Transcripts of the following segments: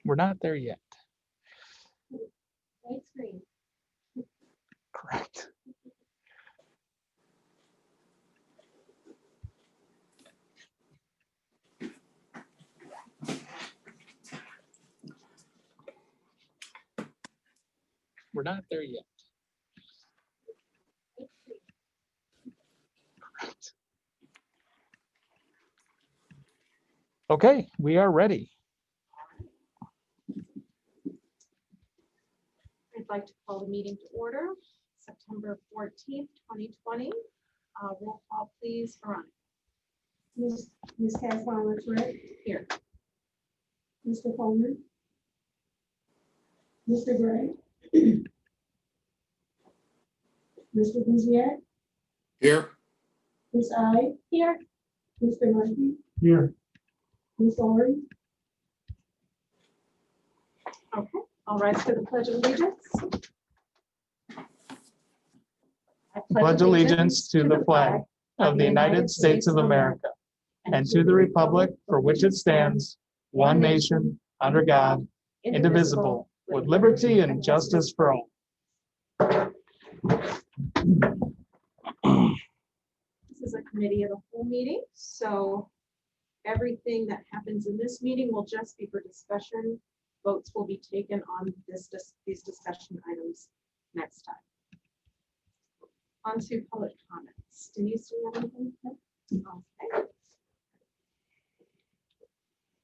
We're not there yet. White screen. Correct. We're not there yet. Correct. Okay, we are ready. I'd like to call the meeting to order, September 14th, 2020. Roll call, please, Veronica. Ms. Caswell, right? Here. Mr. Coleman? Mr. Gray? Mr. Buziak? Here. Ms. I? Here. Mr. Murphy? Here. Ms. Lori? Okay, I'll rise to the Pledge of Allegiance. I Pledge allegiance to the flag of the United States of America and to the republic for which it stands, one nation, under God, indivisible, with liberty and justice for all. This is a committee of the whole meeting, so everything that happens in this meeting will just be for discussion. Votes will be taken on these discussion items next time. On to public comments. Denise, do you have anything? Okay.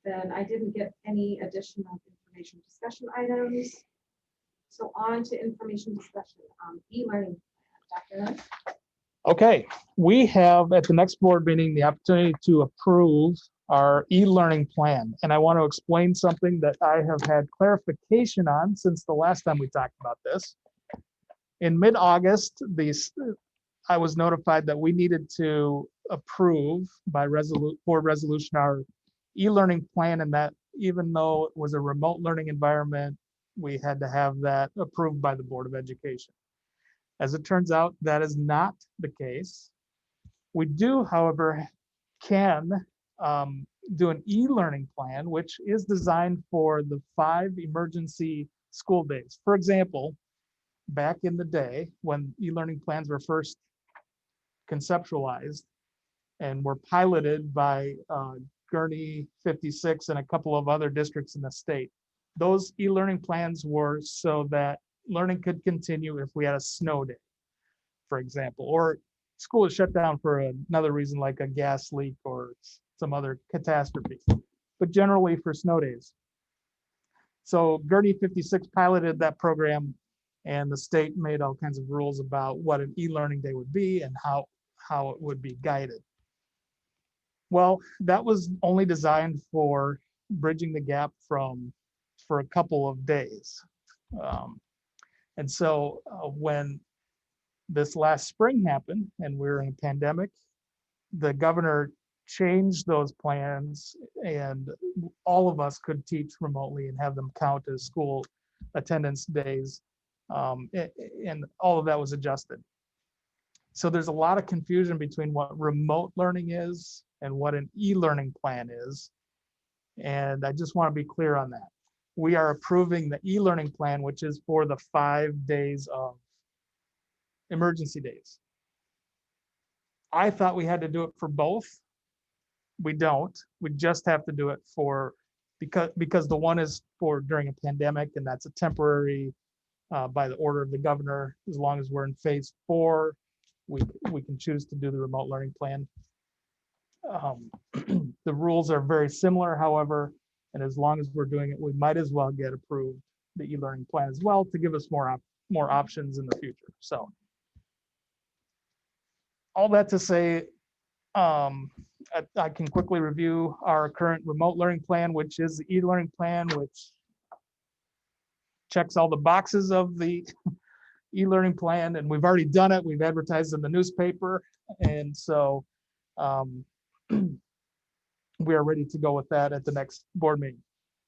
Then I didn't get any additional information discussion items. So on to information discussion, e-learning plan. Dr. Hunt? Okay, we have at the next board meeting the opportunity to approve our e-learning plan. And I want to explain something that I have had clarification on since the last time we talked about this. In mid-August, I was notified that we needed to approve by board resolution our e-learning plan, and that even though it was a remote learning environment, we had to have that approved by the Board of Education. As it turns out, that is not the case. We do, however, can do an e-learning plan, which is designed for the 5 emergency school days. For example, back in the day when e-learning plans were first conceptualized and were piloted by Gurney 56 and a couple of other districts in the state, those e-learning plans were so that learning could continue if we had a snow day, for example, or school is shut down for another reason like a gas leak or some other catastrophe, but generally for snow days. So Gurney 56 piloted that program, and the state made all kinds of rules about what an e-learning day would be and how it would be guided. Well, that was only designed for bridging the gap for a couple of days. And so when this last spring happened and we were in a pandemic, the governor changed those plans and all of us could teach remotely and have them count as school attendance days. And all of that was adjusted. So there's a lot of confusion between what remote learning is and what an e-learning plan is. And I just want to be clear on that. We are approving the e-learning plan, which is for the 5 days of emergency days. I thought we had to do it for both. We don't. We just have to do it for, because the one is for during a pandemic, and that's a temporary by the order of the governor. As long as we're in phase 4, we can choose to do the remote learning plan. The rules are very similar, however, and as long as we're doing it, we might as well get approved the e-learning plan as well to give us more options in the future. So all that to say, I can quickly review our current remote learning plan, which is the e-learning plan, which checks all the boxes of the e-learning plan, and we've already done it. We've advertised in the newspaper, and so we are ready to go with that at the next board meeting.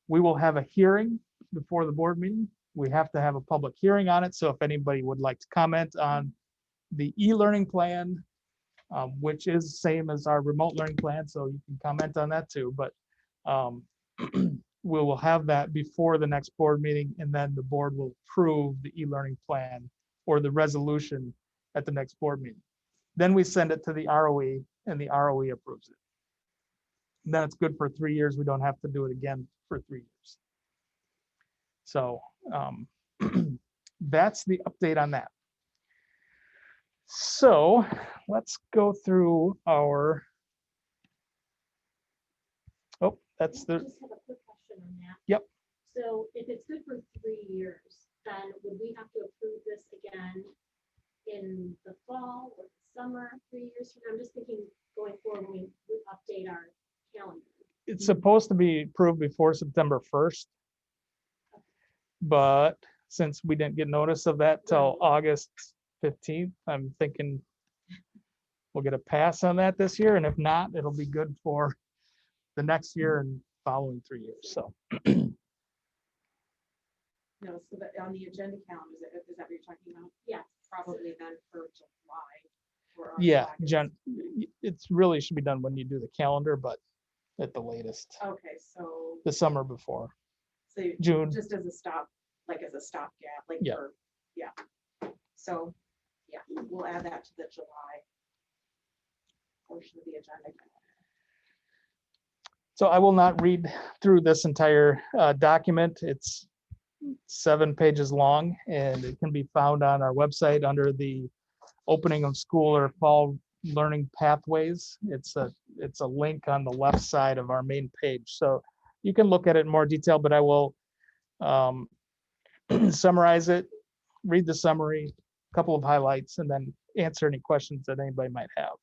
We will have a hearing before the board meeting. We have to have a public hearing on it. So if anybody would like to comment on the e-learning plan, which is same as our remote learning plan, so you can comment on that too. But we will have that before the next board meeting, and then the board will approve the e-learning plan or the resolution at the next board meeting. Then we send it to the ROE, and the ROE approves it. Then it's good for 3 years. We don't have to do it again for 3 years. So that's the update on that. So let's go through our, oh, that's I the, just have a quick question on that. Yep. So if it's good for 3 years, then would we have to approve this again in the fall or the summer, 3 years from now? I'm just thinking going forward, we would update our calendar. it's supposed to be approved before September 1st. But since we didn't get notice of that till August 15th, I'm thinking we'll get a pass on that this year. And if not, it'll be good for the next year and following 3 years. So No, so that on the agenda calendar, is that what you're talking about? Yeah. Probably then for July. or yeah, August. Jen, it's really should be done when you do the calendar, but at the latest, Okay, so, the summer before, so June. just as a stop, like as a stopgap, like Yeah. for, yeah. So, yeah, we'll add that to the July portion of the agenda. So I will not read through this entire document. It's 7 pages long, and it can be found on our website under the opening of school or fall learning pathways. It's a link on the left side of our main page. So you can look at it in more detail, but I will summarize it, read the summary, a couple of highlights, and then answer any questions that anybody might have.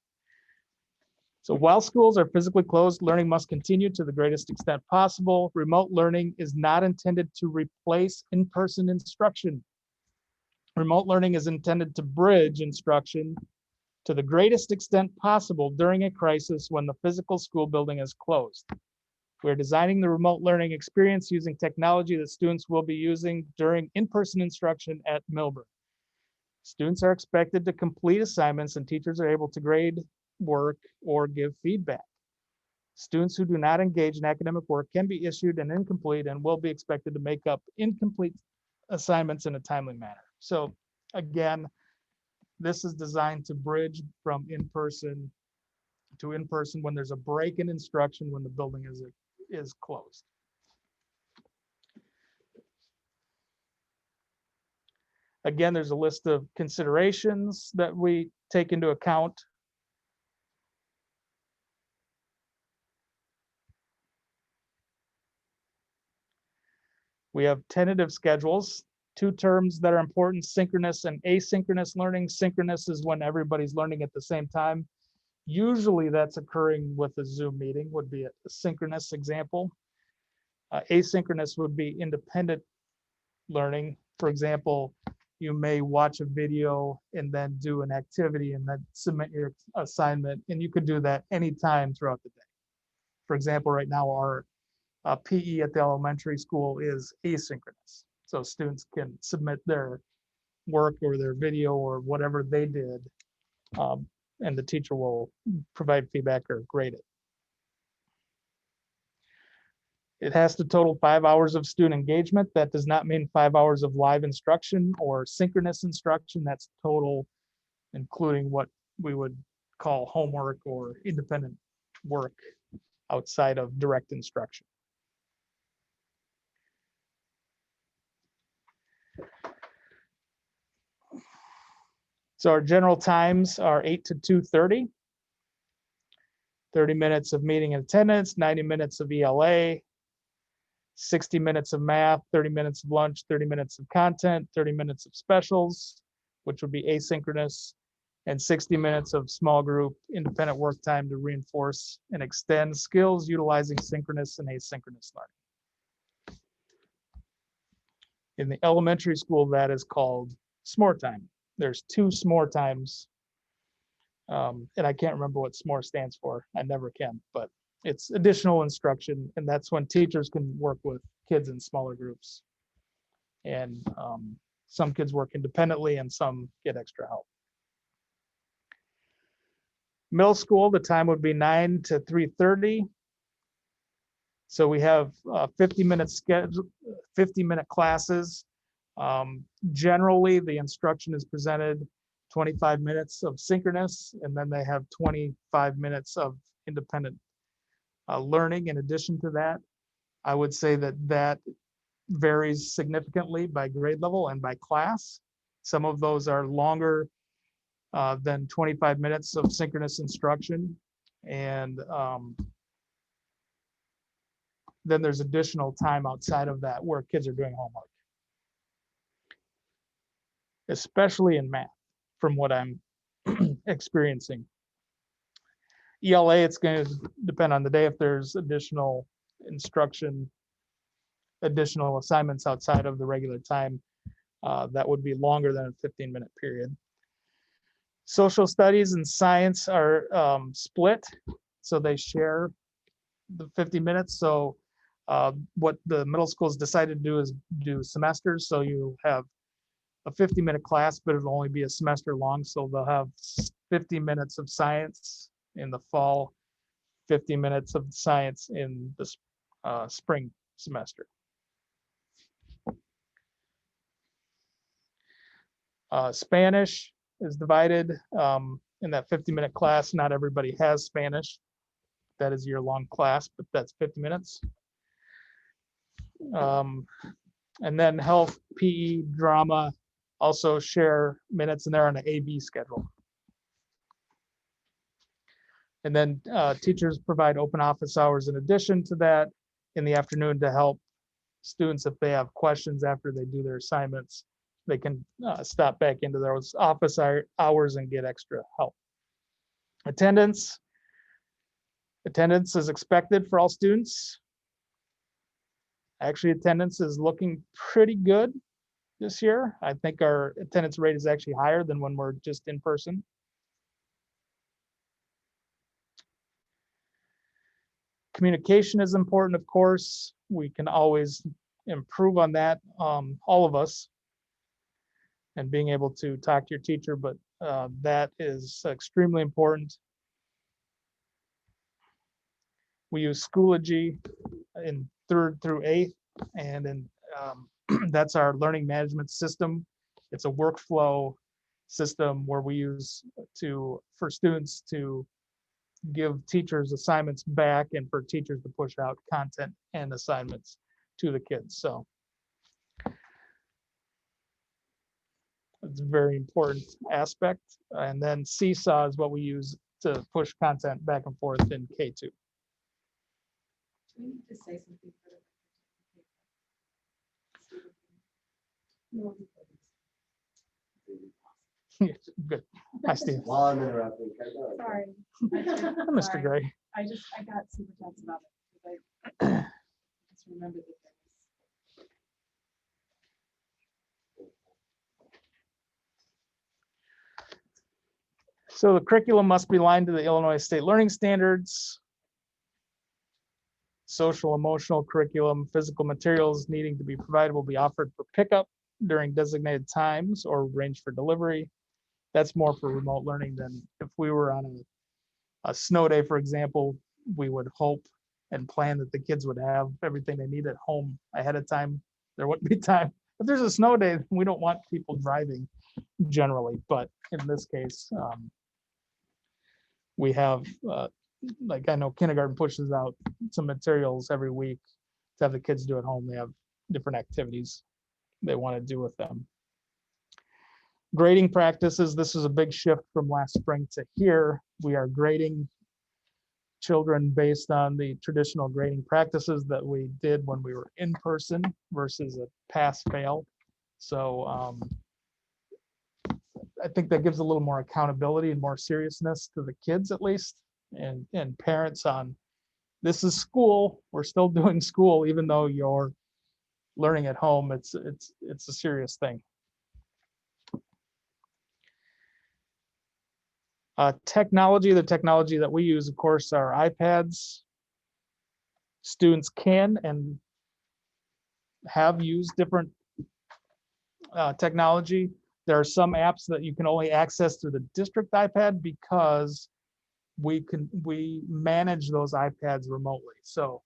So while schools are physically closed, learning must continue to the greatest extent possible. Remote learning is not intended to replace in-person instruction. Remote learning is intended to bridge instruction to the greatest extent possible during a crisis when the physical school building is closed. We're designing the remote learning experience using technology that students will be using during in-person instruction at Milburn. Students are expected to complete assignments, and teachers are able to grade work or give feedback. Students who do not engage in academic work can be issued an incomplete and will be expected to make up incomplete assignments in a timely manner. So again, this is designed to bridge from in-person to in-person when there's a break in instruction when the building is closed. Again, there's a list of considerations that we take into account. We have tentative schedules, 2 terms that are important: synchronous and asynchronous learning. Synchronous is when everybody's learning at the same time. Usually that's occurring with a Zoom meeting, would be a synchronous example. Asynchronous would be independent learning. For example, you may watch a video and then do an activity and then submit your assignment, and you could do that anytime throughout the day. For example, right now our PE at the elementary school is asynchronous. So students can submit their work or their video or whatever they did, and the teacher will provide feedback or grade it. It has to total 5 hours of student engagement. That does not mean 5 hours of live instruction or synchronous instruction. That's total, including what we would call homework or independent work outside of direct instruction. So our general times are 8 to 2:30. 30 minutes of meeting and attendance, 90 minutes of ELA, 60 minutes of math, 30 minutes of lunch, 30 minutes of content, 30 minutes of specials, which would be asynchronous, and 60 minutes of small group independent work time to reinforce and extend skills utilizing synchronous and asynchronous learning. In the elementary school, that is called s'more time. There's 2 s'more times. And I can't remember what s'more stands for. I never can, but it's additional instruction, and that's when teachers can work with kids in smaller groups. And some kids work independently and some get extra help. Middle school, the time would be 9 to 3:30. So we have 50-minute schedule, 50-minute classes. Generally, the instruction is presented 25 minutes of synchronous, and then they have 25 minutes of independent learning in addition to that. I would say that that varies significantly by grade level and by class. Some of those are longer than 25 minutes of synchronous instruction. And then there's additional time outside of that where kids are doing homework, especially in math, from what I'm experiencing. ELA, it's going to depend on the day if there's additional instruction, additional assignments outside of the regular time. That would be longer than a 15-minute period. Social studies and science are split, so they share the 50 minutes. So what the middle schools decided to do is do semesters. So you have a 50-minute class, but it'll only be a semester long. So they'll have 50 minutes of science in the fall, 50 minutes of science in the spring semester. Spanish is divided in that 50-minute class. Not everybody has Spanish. That is year-long class, but that's 50 minutes. And then health, PE, drama also share minutes, and they're on an AB schedule. And then teachers provide open office hours in addition to that in the afternoon to help students if they have questions after they do their assignments. They can stop back into those office hours and get extra help. Attendance. Attendance is expected for all students. Actually, attendance is looking pretty good this year. I think our attendance rate is actually higher than when we're just in person. Communication is important, of course. We can always improve on that, all of us, and being able to talk to your teacher, but that is extremely important. We use Schoology in 3rd through 8th, and in, that's our learning management system. It's a workflow system where we use for students to give teachers assignments back and for teachers to push out content and assignments to the kids. So it's a very important aspect. And then Seesaw is what we use to push content back and forth in K2. Do we need to say something for the? Good. Hi, Steve. While I'm interrupting, can I go? Sorry. Mr. Sorry. Gray. I got super tense about it because I just remembered the things. So the curriculum must be aligned to the Illinois State Learning Standards. Social emotional curriculum, physical materials needing to be provided will be offered for pickup during designated times or arranged for delivery. That's more for remote learning than if we were on a snow day, for example. We would hope and plan that the kids would have everything they need at home ahead of time. There wouldn't be time. If there's a snow day, we don't want people driving generally, but in this case, we have, like I know kindergarten pushes out some materials every week to have the kids do at home. They have different activities they want to do with them. Grading practices, this is a big shift from last spring to here. We are grading children based on the traditional grading practices that we did when we were in person versus a pass-fail. So I think that gives a little more accountability and more seriousness to the kids at least, and parents on, this is school, we're still doing school, even though you're learning at home, it's a serious thing. Technology, the technology that we use, of course, are iPads. Students can and have used different technology. There are some apps that you can only access through the district iPad because we manage those iPads remotely. So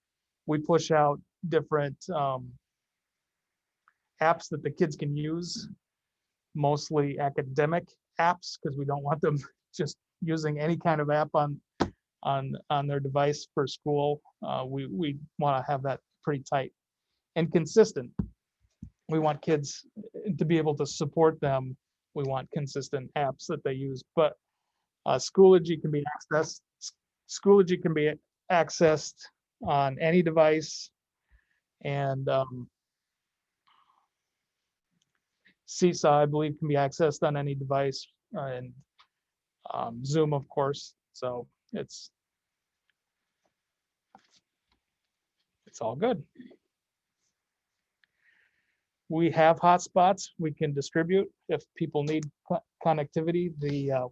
we push out different apps that the kids can use, mostly academic apps, because we don't want them just using any kind of app on their device for school. We want to have that pretty tight and consistent. We want kids to be able to support them. We want consistent apps that they use, but Schoology can be accessed. Schoology can be accessed on any device, and Seesaw, I believe, can be accessed on any device, and Zoom, of course. So it's all good. We have hotspots we can distribute if people need connectivity.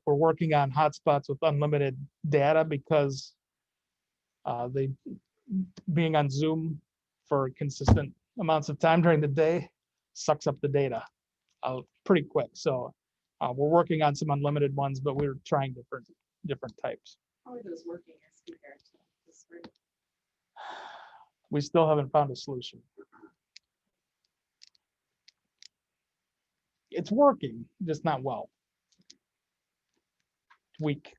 We're working on hotspots with unlimited data because they being on Zoom for consistent amounts of time during the day sucks up the data pretty quick. So we're working on some unlimited ones, but we're trying different types. How are those working as compared to this spring? We still haven't found a solution. It's working, just not well. It's weak.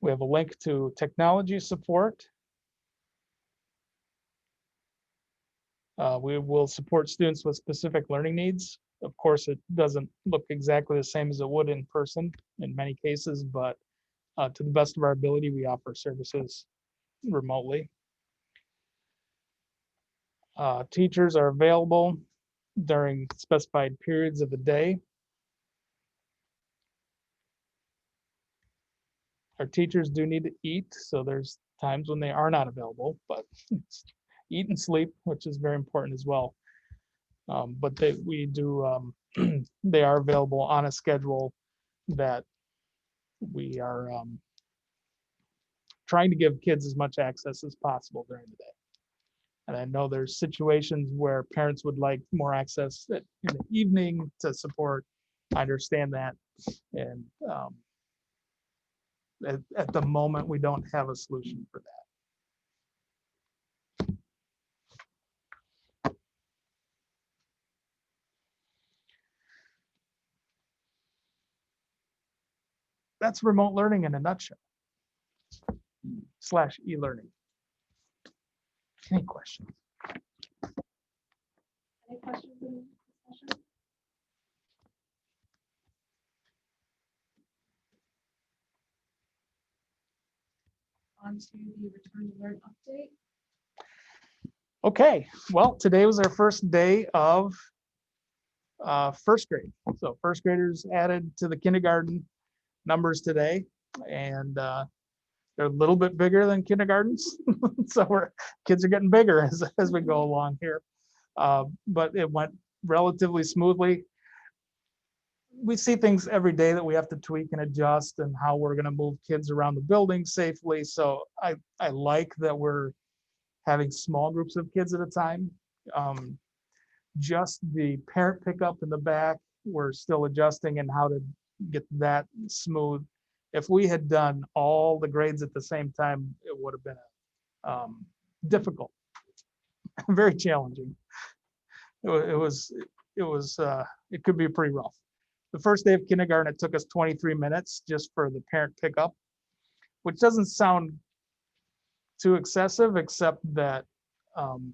We have a link to technology support. We will support students with specific learning needs. Of course, it doesn't look exactly the same as it would in person in many cases, but to the best of our ability, we offer services remotely. Teachers are available during specified periods of the day. Our teachers do need to eat, so there's times when they are not available, but eat and sleep, which is very important as well. But we do, they are available on a schedule that we are trying to give kids as much access as possible during the day. And I know there's situations where parents would like more access in the evening to support. I understand that. And at the moment, we don't have a solution for that. That's remote learning in a nutshell. / e-learning. Any questions? Any questions in the discussion? On to the return to learn update. Okay, well, today was our first day of first grade. So first graders added to the kindergarten numbers today, and they're a little bit bigger than kindergartens. So kids are getting bigger as we go along here. But it went relatively smoothly. We see things every day that we have to tweak and adjust, and how we're going to move kids around the building safely. So I like that we're having small groups of kids at a time. Just the parent pickup in the back, we're still adjusting and how to get that smooth. If we had done all the grades at the same time, it would have been difficult, very challenging. It could be pretty rough. The first day of kindergarten, it took us 23 minutes just for the parent pickup, which doesn't sound too excessive, except that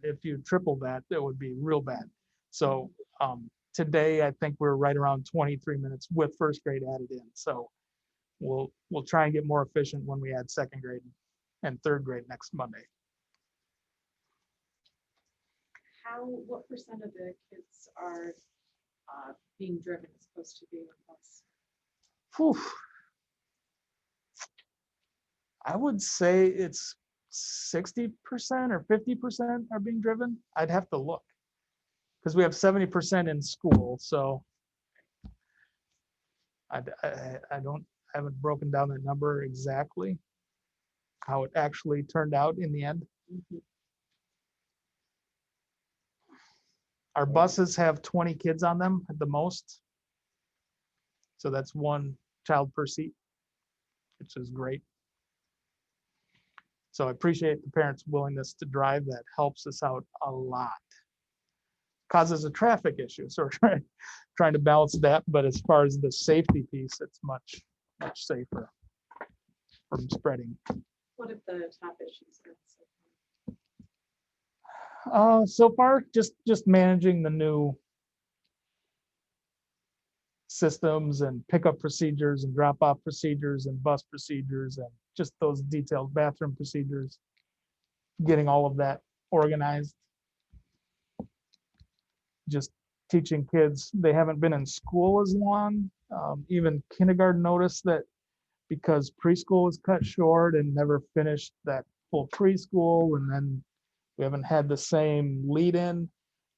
if you triple that, it would be real bad. So today, I think we're right around 23 minutes with first grade added in. So we'll try and get more efficient when we add second grade and third grade next Monday. What percent of the kids are being driven as opposed to being on bus? Whew. I would say it's 60% or 50% are being driven. I'd have to look, because we have 70% in school. So I haven't broken down that number exactly, how it actually turned out in the end. Our buses have 20 kids on them at the most. So that's one child per seat, which is great. So I appreciate the parents' willingness to drive. That helps us out a lot. Causes a traffic issue, so we're trying to balance that. But as far as the safety piece, it's much safer from spreading. What if the top issues So are? far, just managing the new systems and pickup procedures and drop-off procedures and bus procedures and just those detailed bathroom procedures, getting all of that organized. Just teaching kids, they haven't been in school as long. Even kindergarten noticed that because preschool was cut short and never finished that full preschool, and then we haven't had the same lead in,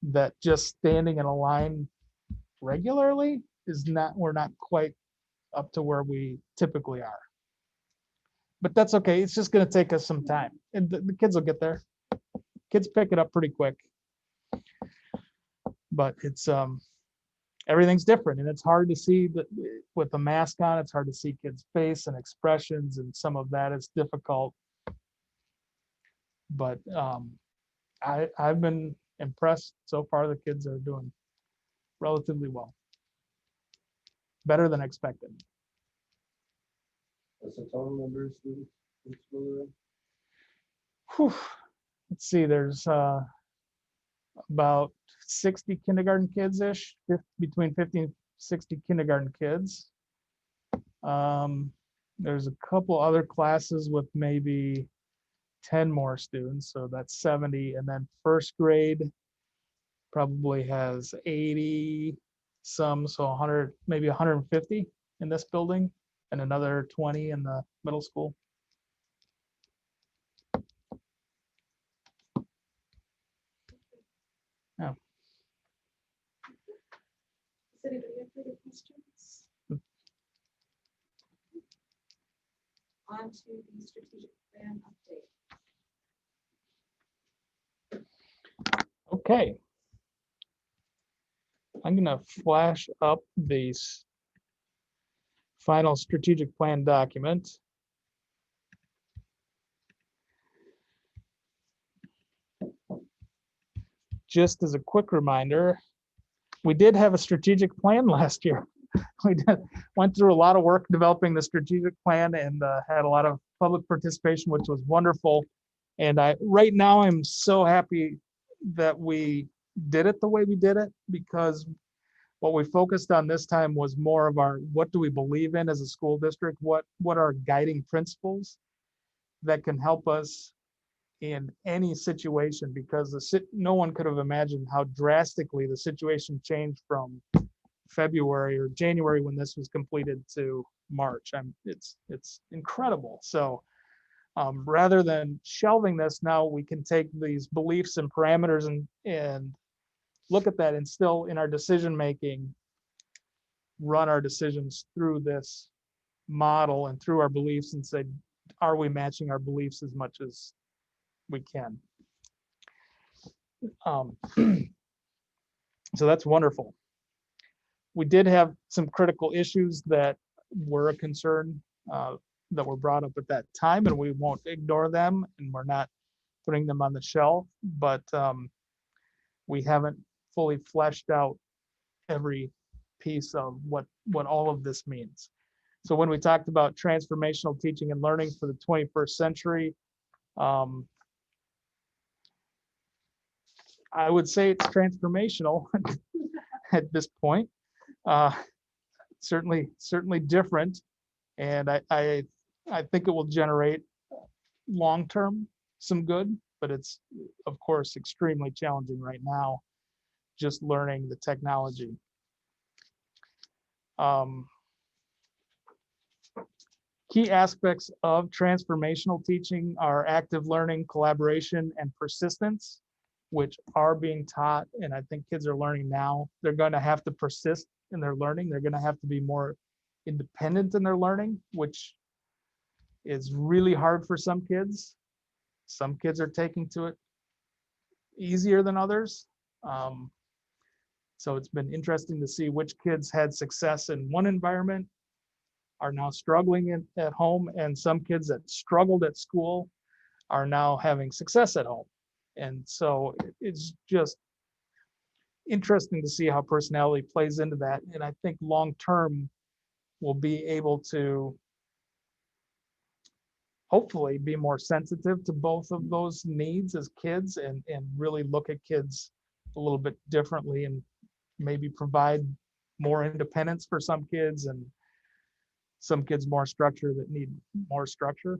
that just standing in a line regularly is not, we're not quite up to where we typically are. But that's okay. It's just going to take us some time, and the kids will get there. Kids pick it up pretty quick. But it's everything's different, and it's hard to see that with the mask on. It's hard to see kids' face and expressions, and some of that is difficult. But I've been impressed so far. The kids are doing relatively well, better than expected. What's the total number of students in school? Whew. Let's see, there's about 60 kindergarten kids-ish, between 50 and 60 kindergarten kids. There's a couple other classes with maybe 10 more students, so that's 70. And then first grade probably has 80 some, so 100, maybe 150 in this building, and another 20 in the middle school. Yeah. Does anybody have further questions? On to the strategic plan update. Okay. I'm gonna flash up these final strategic plan document. Just as a quick reminder, we did have a strategic plan last year. We went through a lot of work developing the strategic plan, and had a lot of public participation, which was wonderful. And right now I'm so happy that we did it the way we did it, because what we focused on this time was more of our, what do we believe in as a school district? What are guiding principles that can help us in any situation? Because no one could have imagined how drastically the situation changed from February or January when this was completed to March. It's incredible. So rather than shelving this, now we can take these beliefs and parameters and look at that, and still in our decision making, run our decisions through this model and through our beliefs, and say, are we matching our beliefs as much as we can? So that's wonderful. We did have some critical issues that were a concern that were brought up at that time, and we won't ignore them, and we're not putting them on the shelf, but we haven't fully fleshed out every piece of what all of this means. So when we talked about transformational teaching and learning for the 21st century, I would say it's transformational at this point. Certainly different, and I think it will generate long-term some good, but it's of course extremely challenging right now, just learning the technology. Key aspects of transformational teaching are active learning, collaboration, and persistence, which are being taught, and I think kids are learning now. They're going to have to persist in their learning. They're going to have to be more independent in their learning, which is really hard for some kids. Some kids are taking to it easier than others. So it's been interesting to see which kids had success in one environment are now struggling at home, and some kids that struggled at school are now having success at home. And so it's just interesting to see how personality plays into that. And I think long-term we'll be able to hopefully be more sensitive to both of those needs as kids and really look at kids a little bit differently and maybe provide more independence for some kids and some kids more structure that need more structure.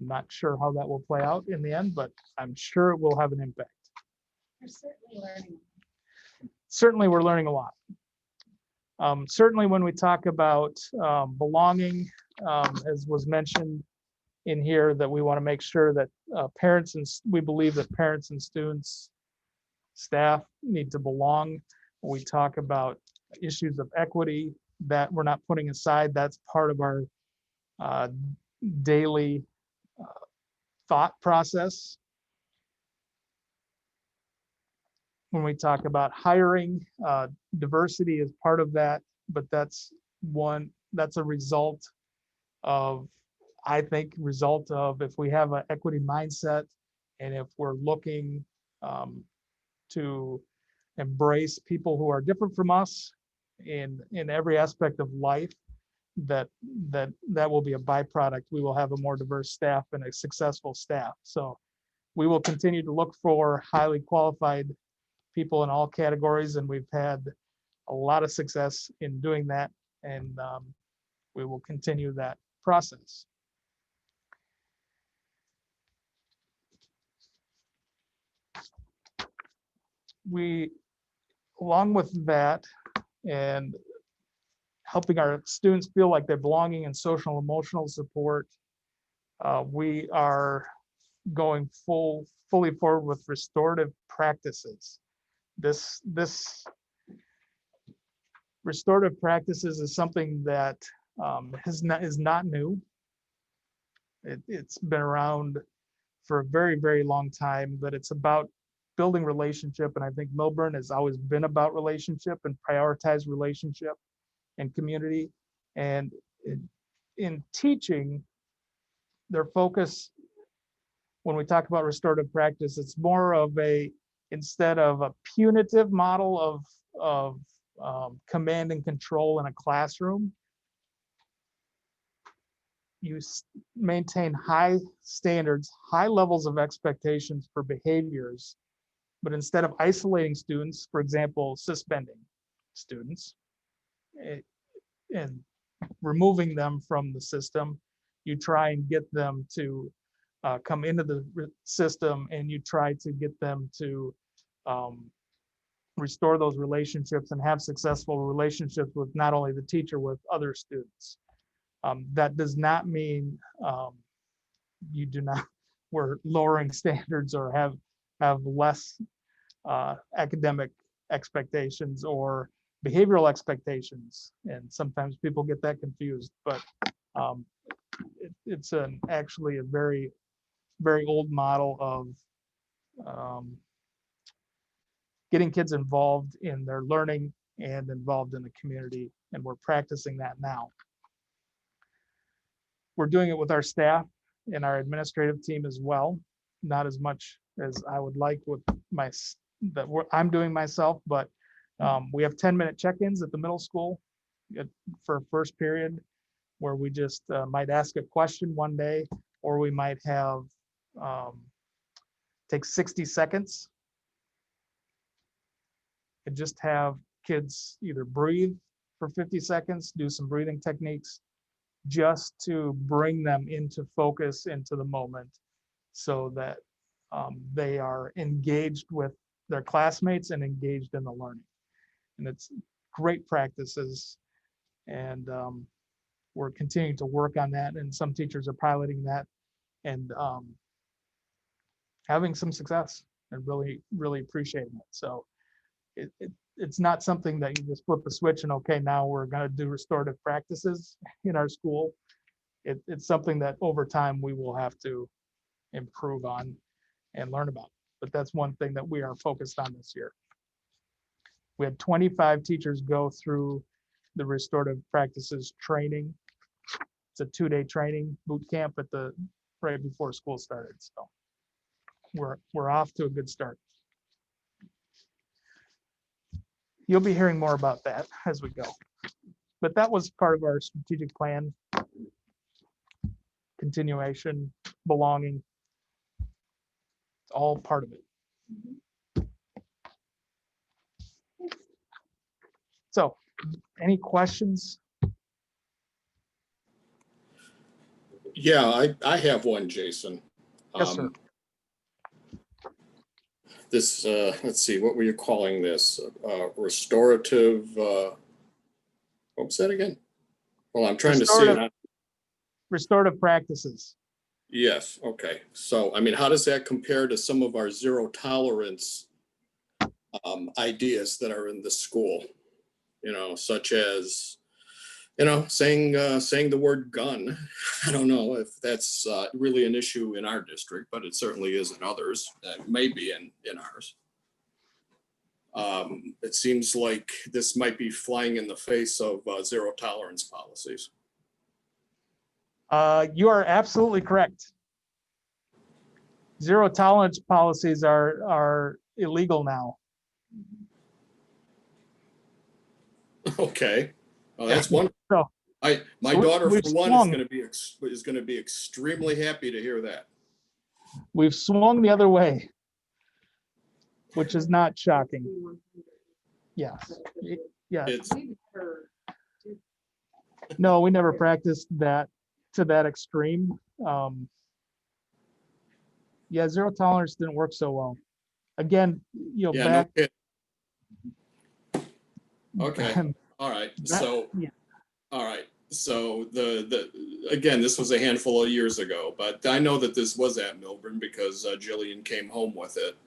I'm not sure how that will play out in the end, but I'm sure it will have an impact. We're certainly learning. Certainly, we're learning a lot. Certainly, when we talk about belonging, as was mentioned in here, that we want to make sure that parents and we believe that parents and students, staff need to belong. We talk about issues of equity that we're not putting aside. That's part of our daily thought process. When we talk about hiring, diversity is part of that, but that's a result of, I think, if we have an equity mindset and if we're looking to embrace people who are different from us in every aspect of life, that will be a byproduct. We will have a more diverse staff and a successful staff. So we will continue to look for highly qualified people in all categories, and we've had a lot of success in doing that, and we will continue that process. We, along with that, and helping our students feel like they're belonging in social and emotional support, we are going fully forward with restorative practices. This restorative practices is something that is not new. It's been around for a very, very long time, but it's about building relationship. And I think Milburn has always been about relationship and prioritize relationship and community. And in teaching, their focus, when we talk about restorative practice, it's more of instead of a punitive model of command and control in a classroom, you maintain high standards, high levels of expectations for behaviors, but instead of isolating students, for example, suspending students and removing them from the system, you try and get them to come into the system, and you try to get them to restore those relationships and have successful relationships with not only the teacher, with other students. That does not mean we're lowering standards or have less academic expectations or behavioral expectations. And sometimes people get that confused, but it's actually a very, very old model of getting kids involved in their learning and involved in the community. And we're practicing that now. We're doing it with our staff and our administrative team as well. Not as much as I would like with I'm doing myself, but we have 10-minute check-ins at the middle school for first period, where we just might ask a question one day, or we might have take 60 seconds and just have kids either breathe for 50 seconds, do some breathing techniques, just to bring them into focus, into the moment, so that they are engaged with their classmates and engaged in the learning. And it's great practices, and we're continuing to work on that, and some teachers are piloting that and having some success and really, really appreciating it. So it's not something that you just flip a switch and, okay, now we're going to do restorative practices in our school. It's something that over time we will have to improve on and learn about. But that's one thing that we are focused on this year. We had 25 teachers go through the restorative practices training. It's a 2-day training boot camp right before school started. So we're off to a good start. You'll be hearing more about that as we go. But that was part of our strategic plan. Continuation, belonging, it's all part of it. So, any questions? Yeah, I have one, Jason. Yes, sir. This, let's see, what were you calling this? Restorative, what was that again? Well, I'm trying to see it. Restorative practices. Yes, okay. So, I mean, how does that compare to some of our zero tolerance ideas that are in the school? You know, such as, you know, saying the word gun. I don't know if that's really an issue in our district, but it certainly is in others. Maybe in ours. It seems like this might be flying in the face of zero tolerance policies. You are absolutely correct. Zero tolerance policies are illegal now. Okay, well, that's one. So, My so daughter, we've for one, swung. is going to be extremely happy to hear that. We've swung the other way, which is not shocking. Yes. Yeah. It's No, we never practiced that to that extreme. Yeah, zero tolerance didn't work so well. Again, yeah, back. no kid. Okay, all right. So, yeah. all right. So again, this was a handful of years ago, but I know that this was at Milburn because Jillian came home with it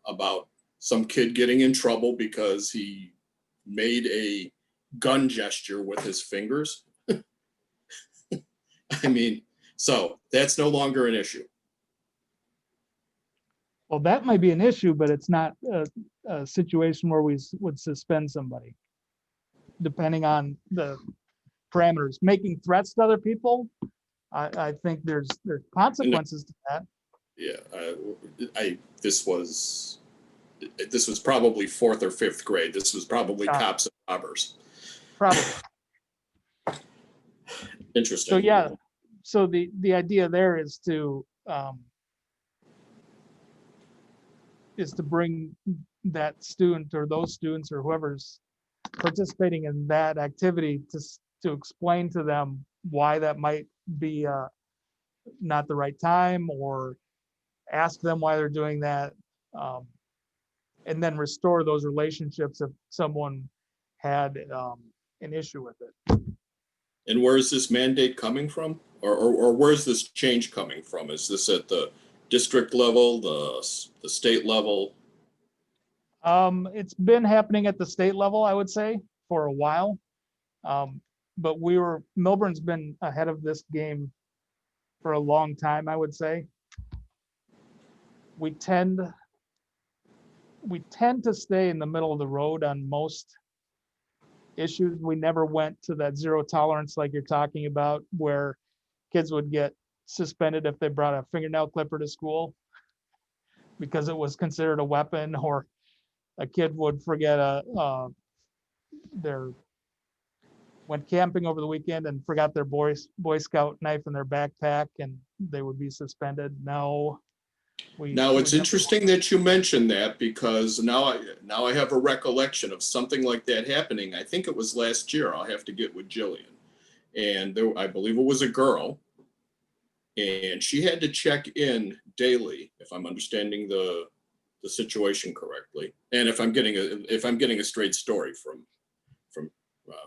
about some kid getting in trouble because he made a gun gesture with his fingers. I mean, so that's no longer an issue. Well, that might be an issue, but it's not a situation where we would suspend somebody, depending on the parameters. Making threats to other people, I think there's consequences to that. Yeah, this was probably 4th or 5th grade. This was probably cops and robbers. Probably. Interesting. So yeah, so the idea there is to bring that student or those students or whoever's participating in that activity to explain to them why that might be not the right time, or ask them why they're doing that, and then restore those relationships if someone had an issue with it. And where is this mandate coming from, or where's this change coming from? Is this at the district level, the state level? It's been happening at the state level, I would say, for a while. But Milburn's been ahead of this game for a long time, I would say. We tend to stay in the middle of the road on most issues. We never went to that zero tolerance like you're talking about, where kids would get suspended if they brought a fingernail clipper to school because it was considered a weapon, or a kid would forget went camping over the weekend and forgot their Boy Scout knife in their backpack and they would be suspended. No. Now it's interesting that you mentioned that, because now I have a recollection of something like that happening. I think it was last year. I'll have to get with Jillian. And I believe it was a girl. And she had to check in daily, if I'm understanding the situation correctly, and if I'm getting a straight story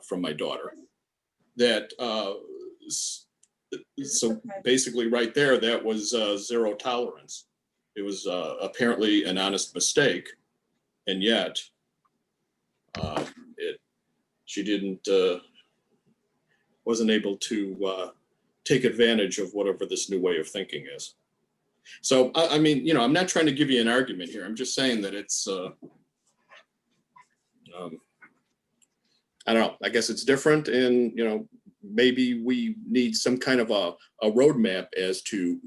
from my daughter. That so basically right there, that was zero tolerance. It was apparently an honest mistake, and yet she wasn't able to take advantage of whatever this new way of thinking is. So I mean, I'm not trying to give you an argument here. I'm just saying that it's I don't know, I guess it's different, and, you know, maybe we need some kind of a roadmap as to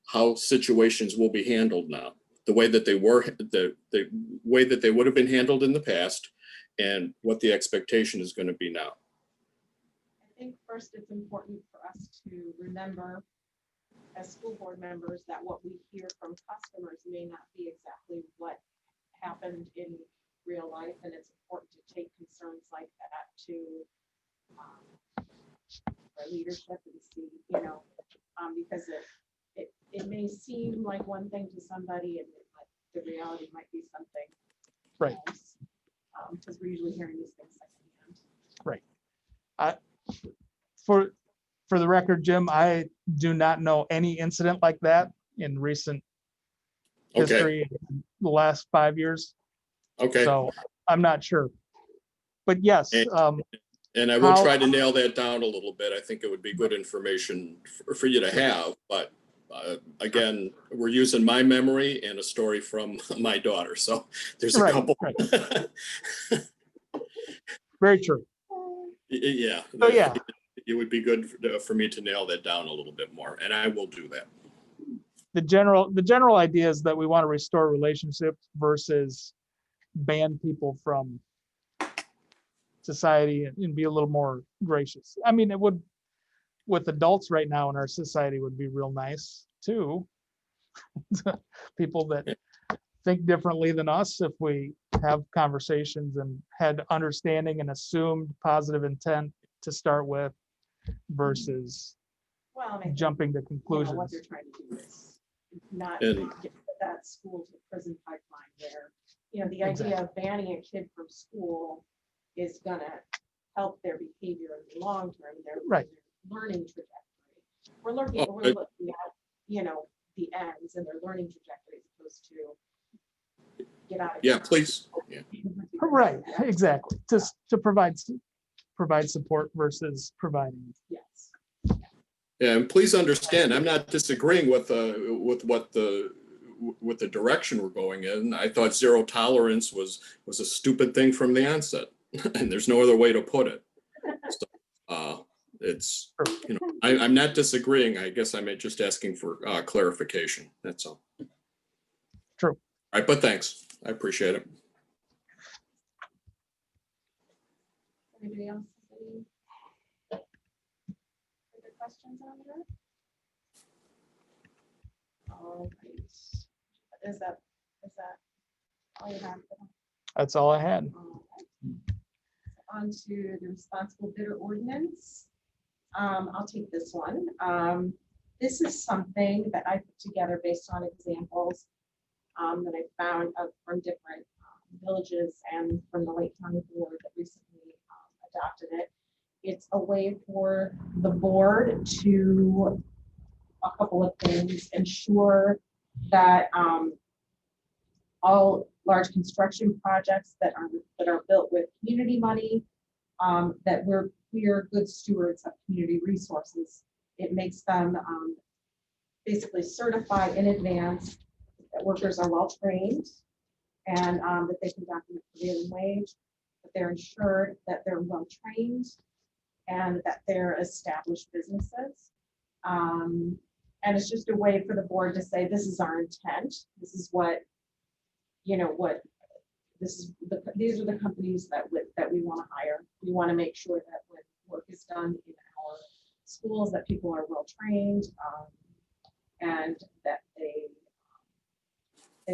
how situations will be handled now, the way that they were, the way that they would have been handled in the past, and what the expectation is going to be now. I think first it's important for us to remember as school board members that what we hear from customers may not be exactly what happened in real life, and it's important to take concerns like that to our leadership and see, you know, because it may seem like one thing to somebody, and the reality might be something Right. else, because we're usually hearing these things secondhand. Right. For the record, Jim, I do not know any incident like that in recent Okay, history in the last 5 years. okay. So I'm not sure. But yes, And I will How- try to nail that down a little bit. I think it would be good information for you to have, but again, we're using my memory and a story from my daughter. So there's a Right, couple. right. Very true. Yeah. So yeah, It would be good for me to nail that down a little bit more, and I will do that. the general idea is that we want to restore relationships versus ban people from society and be a little more gracious. I mean, it would, with adults right now in our society, would be real nice too. People that think differently than us, if we have conversations and had understanding and assumed positive intent to start with versus Well, and I think, jumping to you know, what conclusions. they're trying to do is not And- get that school to prison pipeline where, you know, the idea of banning a kid from school is gonna help their behavior in the long term, their Right. learning trajectory. We're looking at, you know, the ends and their learning trajectory as opposed to get out of. Yeah, here. please. Yeah. Right, exactly. To provide support versus providing. Yes. Yeah, and please understand, I'm not disagreeing with what the direction we're going in. I thought zero tolerance was a stupid thing from the onset, and there's no other way to put it. So, it's, you know, I'm not disagreeing. I guess I'm just asking for clarification. That's all. True. All right, but thanks. I appreciate it. Anybody else have any further questions on that? All right. Is that all you have? That's all I had. On to the responsible bidder ordinance. I'll take this one. This is something that I put together based on examples that I found from different villages and from the Lake County Board that recently adopted it. It's a way for the board to, a couple of things, ensure that all large construction projects that are built with community money, that we are good stewards of community resources. It makes them basically certified in advance that workers are well trained and that they can document prevailing wage, that they're insured, that they're well trained, and that they're established businesses. And it's just a way for the board to say, this is our intent. This is what, you know, these are the companies that we want to hire. We want to make sure that when work is done in our schools, that people are well trained, and that they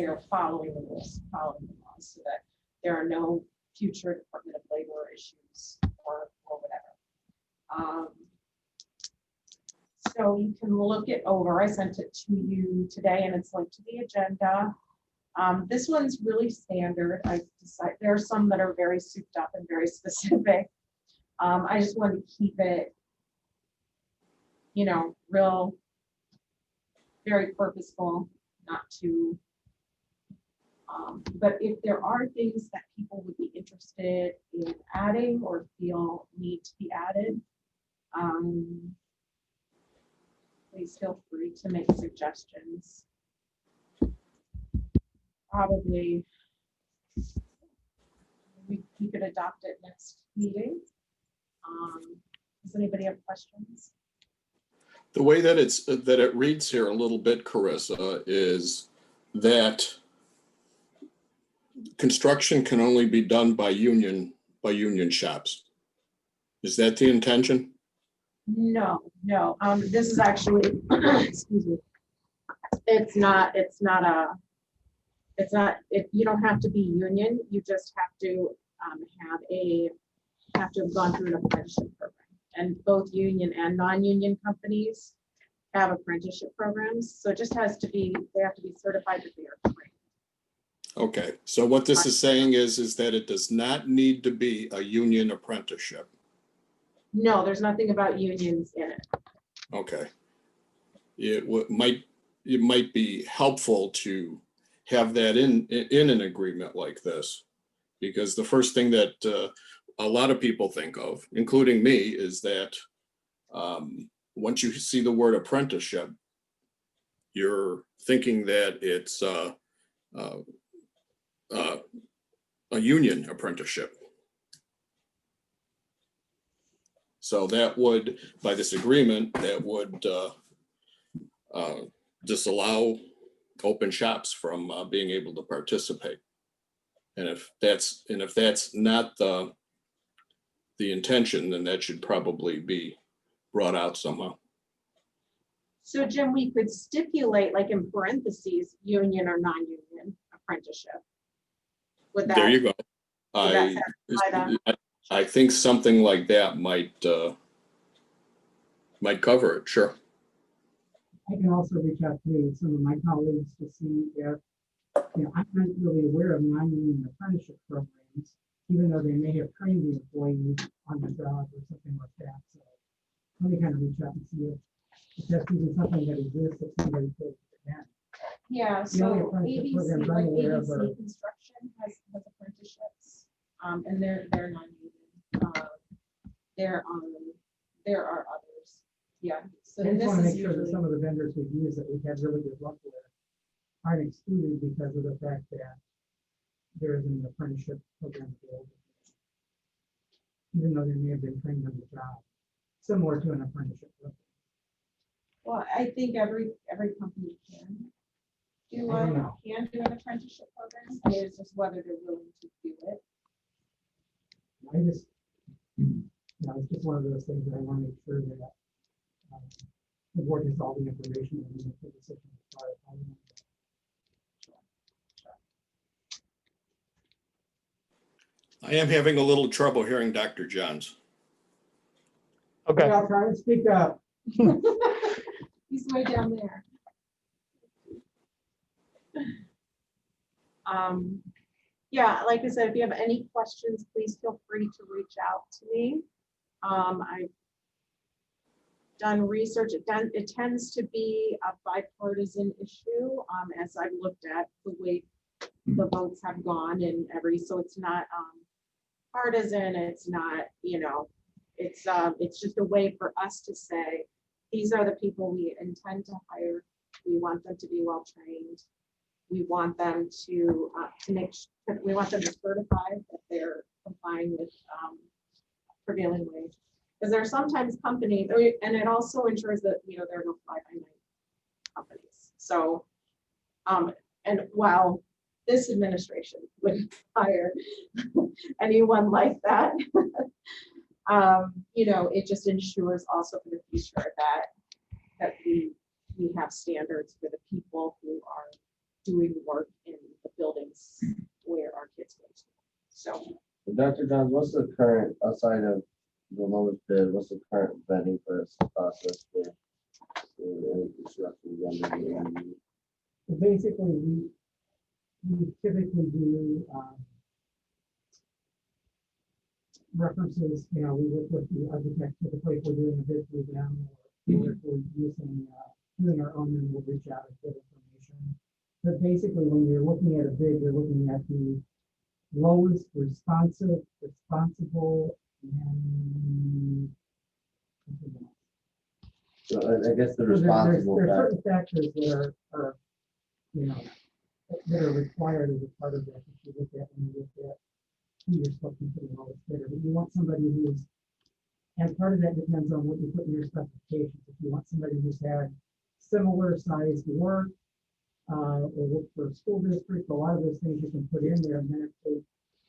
are following the rules, following the laws, so that there are no future Department of Labor issues or whatever. So you can look it over. I sent it to you today, and it's linked to the agenda. This one's really standard. I decided there are some that are very souped up and very specific. I just wanted to keep it, you know, real, very purposeful, not too. But if there are things that people would be interested in adding or feel need to be added, please feel free to make suggestions. Probably we could adopt it next meeting. Does anybody have questions? The way that it reads here a little bit, Carissa, is that construction can only be done by union shops. Is that the intention? No, this is actually, excuse me. It's not, you don't have to be union, you just have to have gone through an apprenticeship program. And both union and non-union companies have apprenticeship programs, so it just has to be, they have to be certified that they are trained. Okay, so what this is saying is that it does not need to be a union apprenticeship. No, there's nothing about unions in it. Okay. It might be helpful to have that in an agreement like this, because the first thing that a lot of people think of, including me, is that once you see the word apprenticeship, you're thinking that it's a union apprenticeship. So that would, by this agreement, that would disallow open shops from being able to participate. And if that's not the intention, then that should probably be brought out somehow. So Jim, we could stipulate, like in parentheses, union or non-union apprenticeship. Would that? There you go. would that satisfy that? I think something like that might cover it. Sure. I can also reach out to some of my colleagues to see if, I'm not really aware of non-union apprenticeship programs, even though they may have trained the employees on the job or something like that. So let me kind of reach out and see if that's even something that exists that somebody could attend. Yeah, The only so apprenticeship ABC, programs I'm like aware of ABC are- Construction has apprenticeships, and they're non-union. There are others, yeah. So I just this want to is make sure that usually, some of the vendors we've used that we've had really good luck with aren't excluded because of the fact that there is an apprenticeship program available. Even though they may have been trained on the job, similar to an apprenticeship program. well, I think every company can do I don't know. an apprenticeship program. It's just whether they're willing to do it. I just, it's just one of those things that I want to make sure that the board has all the information and make the decision as far as how we want to go. I am having a little trouble hearing Dr. Johns. Okay, I'll try to speak up. He's way down there. Yeah, like I said, if you have any questions, please feel free to reach out to me. I've done research. It tends to be a bipartisan issue, as I've looked at the way the votes have gone and so it's not partisan. It's not, it's just a way for us to say, these are the people we intend to hire. We want them to be well trained. We want them to we want them to certify that they're complying with prevailing wage. Because there are sometimes companies, and it also ensures that, there are no fly-by-night companies. So, and while this administration wouldn't hire anyone like that, it just ensures also for the future that we have standards for the people who are doing work in the buildings where our kids go to. So, Dr. Johns, what's the current, outside of the lowest bid, what's the current vetting process for construction vendors? So basically, we typically do references, we work with the architect typically if we're doing a bid through them, or if we're doing our own, then we'll reach out and get information. But basically, when you're looking at a bid, you're looking at the lowest responsible, and So I guess the so responsible there are guy. certain factors that are that are required as a part of that. If you look at when you look at who you're supposed to put the lowest bidder, but you want somebody who's, and part of that depends on what you put in your specifications. If you want somebody who's had similar sized work, or work for a school district, a lot of those things you can put in there, and then if they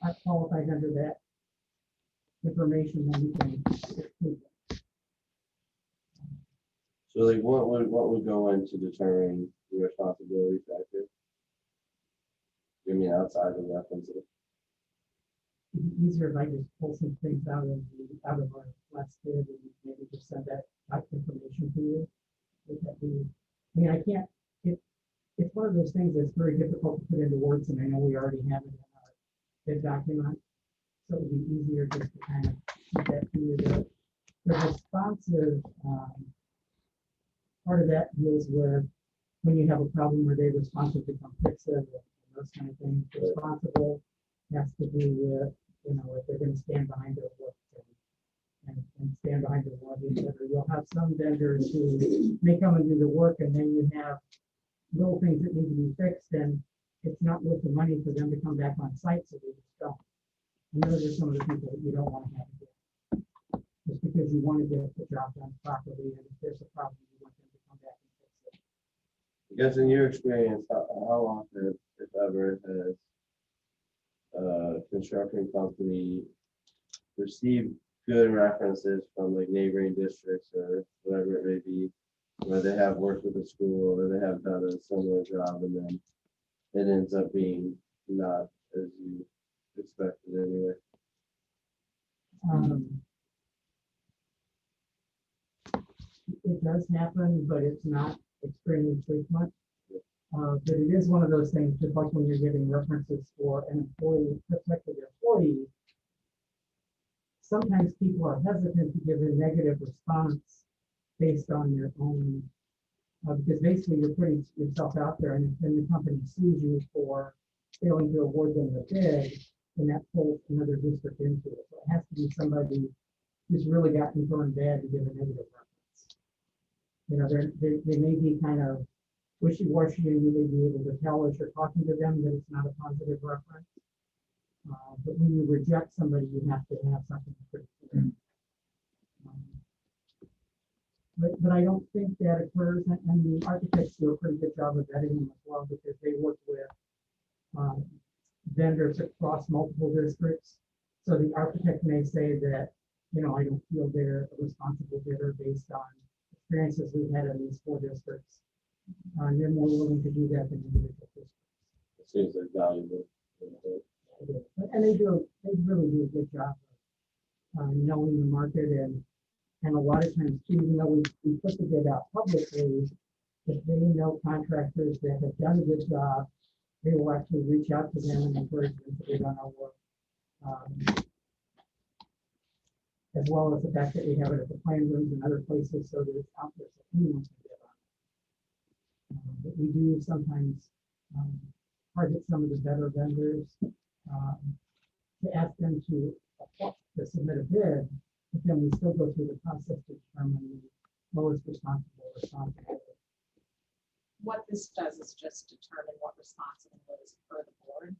are qualified under that information, then you can exclude them. So like what would go into determining the responsibility factor? I mean, outside of references. It'd be easier if I just pull some things out of our last bid and maybe just send that information to you. Would that be, I mean, I can't, it's one of those things that's very difficult to put into words, and I know we already have it in our bid document. So it would be easier just to kind of keep that to you. The responsive part of that deals with when you have a problem, where they responsive to come fix it, and those kind of things. Responsible has to do with, you know, if they're going to stand behind their work and stand behind their work. You'll have some vendors who may come and do the work, and then you have little things that need to be fixed, and it's not worth the money for them to come back on site, so they just don't. And those are some of the people that you don't want to have again. Just because you want to get the job done properly, and if there's a problem, you want them to come back and fix it. I guess in your experience, how often, if ever, has a construction company received good references from like neighboring districts or whatever it may be, where they have worked with a school or they have done a similar job, and then it ends up being not as you expected anyway? It does happen, but it's not extremely frequent. But it is one of those things, just like when you're giving references for an employee, prospective employee, sometimes people are hesitant to give a negative response based on their own, because basically you're putting yourself out there, and if then the company sues you for failing to award them the bid, then that pulls another district into it. So it has to be somebody who's really gotten burned bad to give a negative reference. You know, they may be kind of wishy-washy, and you may be able to tell as you're talking to them that it's not a positive reference. But when you reject somebody, you have to have something pretty clear. But I don't think that occurs, and the architects do a pretty good job of vetting them as well, because they work with vendors across multiple districts. So the architect may say that, you know, I don't feel they're a responsible bidder based on experiences we've had in these 4 districts. They're more willing to do that than individual districts. It seems like valuable. And they really do a good job of knowing the market, and a lot of times too, even though we put the bid out publicly, if they know contractors that have done a good job, they will actually reach out to them and encourage them to bid on our work. As well as the fact that we have it at the plan rooms and other places, so that it's out there so anyone can bid on it. But we do sometimes target some of the better vendors to ask them to submit a bid, but then we still go through the process to determine the lowest responsible. What this does is just determine what responsible is per the board.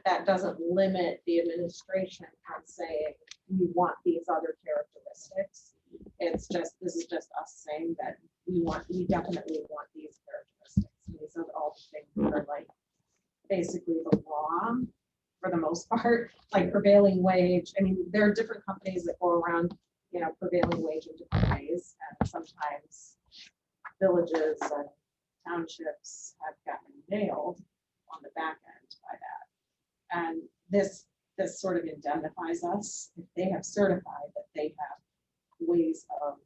That doesn't limit the administration from saying, we want these other characteristics. It's just, this is just us saying that we definitely want these characteristics. These are all the things that are like basically the law for the most part, like prevailing wage. I mean, there are different companies that go around, you know, prevailing wage in different ways, and sometimes villages and townships have gotten nailed on the back end by that. And this sort of indemnifies us if they have certified that they have ways of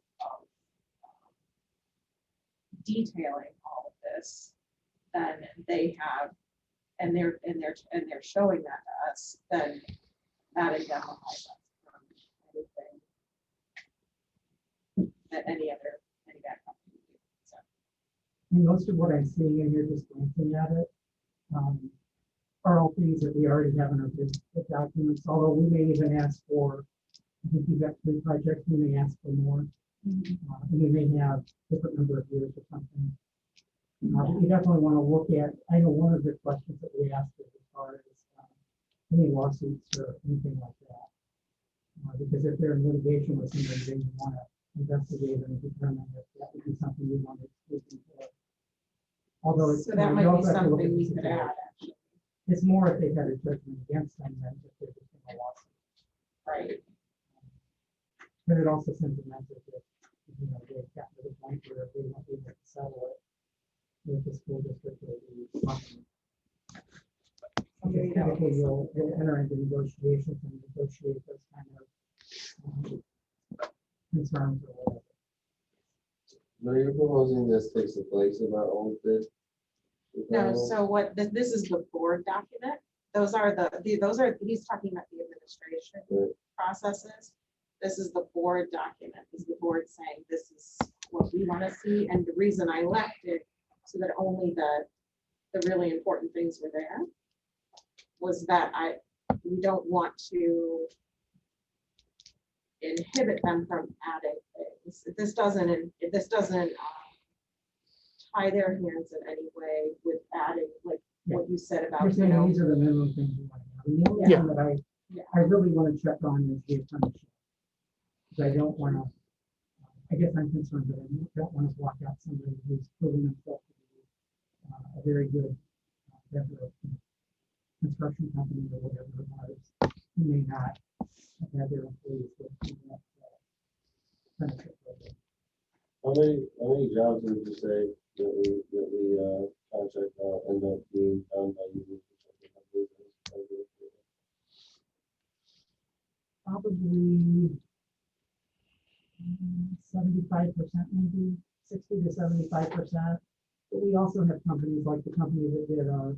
detailing all of this, then they have, and they're showing that to us, then that indemnifies us from anything that any bad company would do. So. And most of what I'm seeing in here, just glancing at it, are all things that we already have in our bid documents, although we may even ask for, I think you've got 3 projects, we may ask for more. And we may have different number of years or something. But we definitely want to look at, I know one of the questions that we asked as far as any lawsuits or anything like that. Because if they're in litigation with somebody, they want to investigate and determine if that would be something we want to exclude them for. Although it's. So that we might be also have to look at something the we could situation. add, actually, It's more if they've had a judgment against them than if they're just in a lawsuit. right? But it also sends a message that, you know, they've gotten to the point where they won't be able to settle it with the school district or the company. Maybe that would Typically, be you'll enter into negotiations and negotiate those kind of concerns or whatever. When you're proposing this takes the place of our old bid? No, so what, this is the board document. Those are he's talking about the administration Right. processes. This is the board document. This is the board saying this is what we want to see. And the reason I left it so that only the really important things were there was that we don't want to inhibit them from adding things. This doesn't tie their hands in any way with adding, like what you said about, You're you saying know. these are the minimum things you want to have. And the only Yeah. one that Yeah. I really want to check on is the apprenticeship. Because I don't want to, I guess I'm concerned that I don't want to block out somebody who's proven themselves to be a very good construction company or whatever it was, who may not have their employees with that apprenticeship program. How many jobs would you say that we contract out end up being done by using construction companies? Probably 75%, maybe 60 to 75%. But we also have companies like the company that did our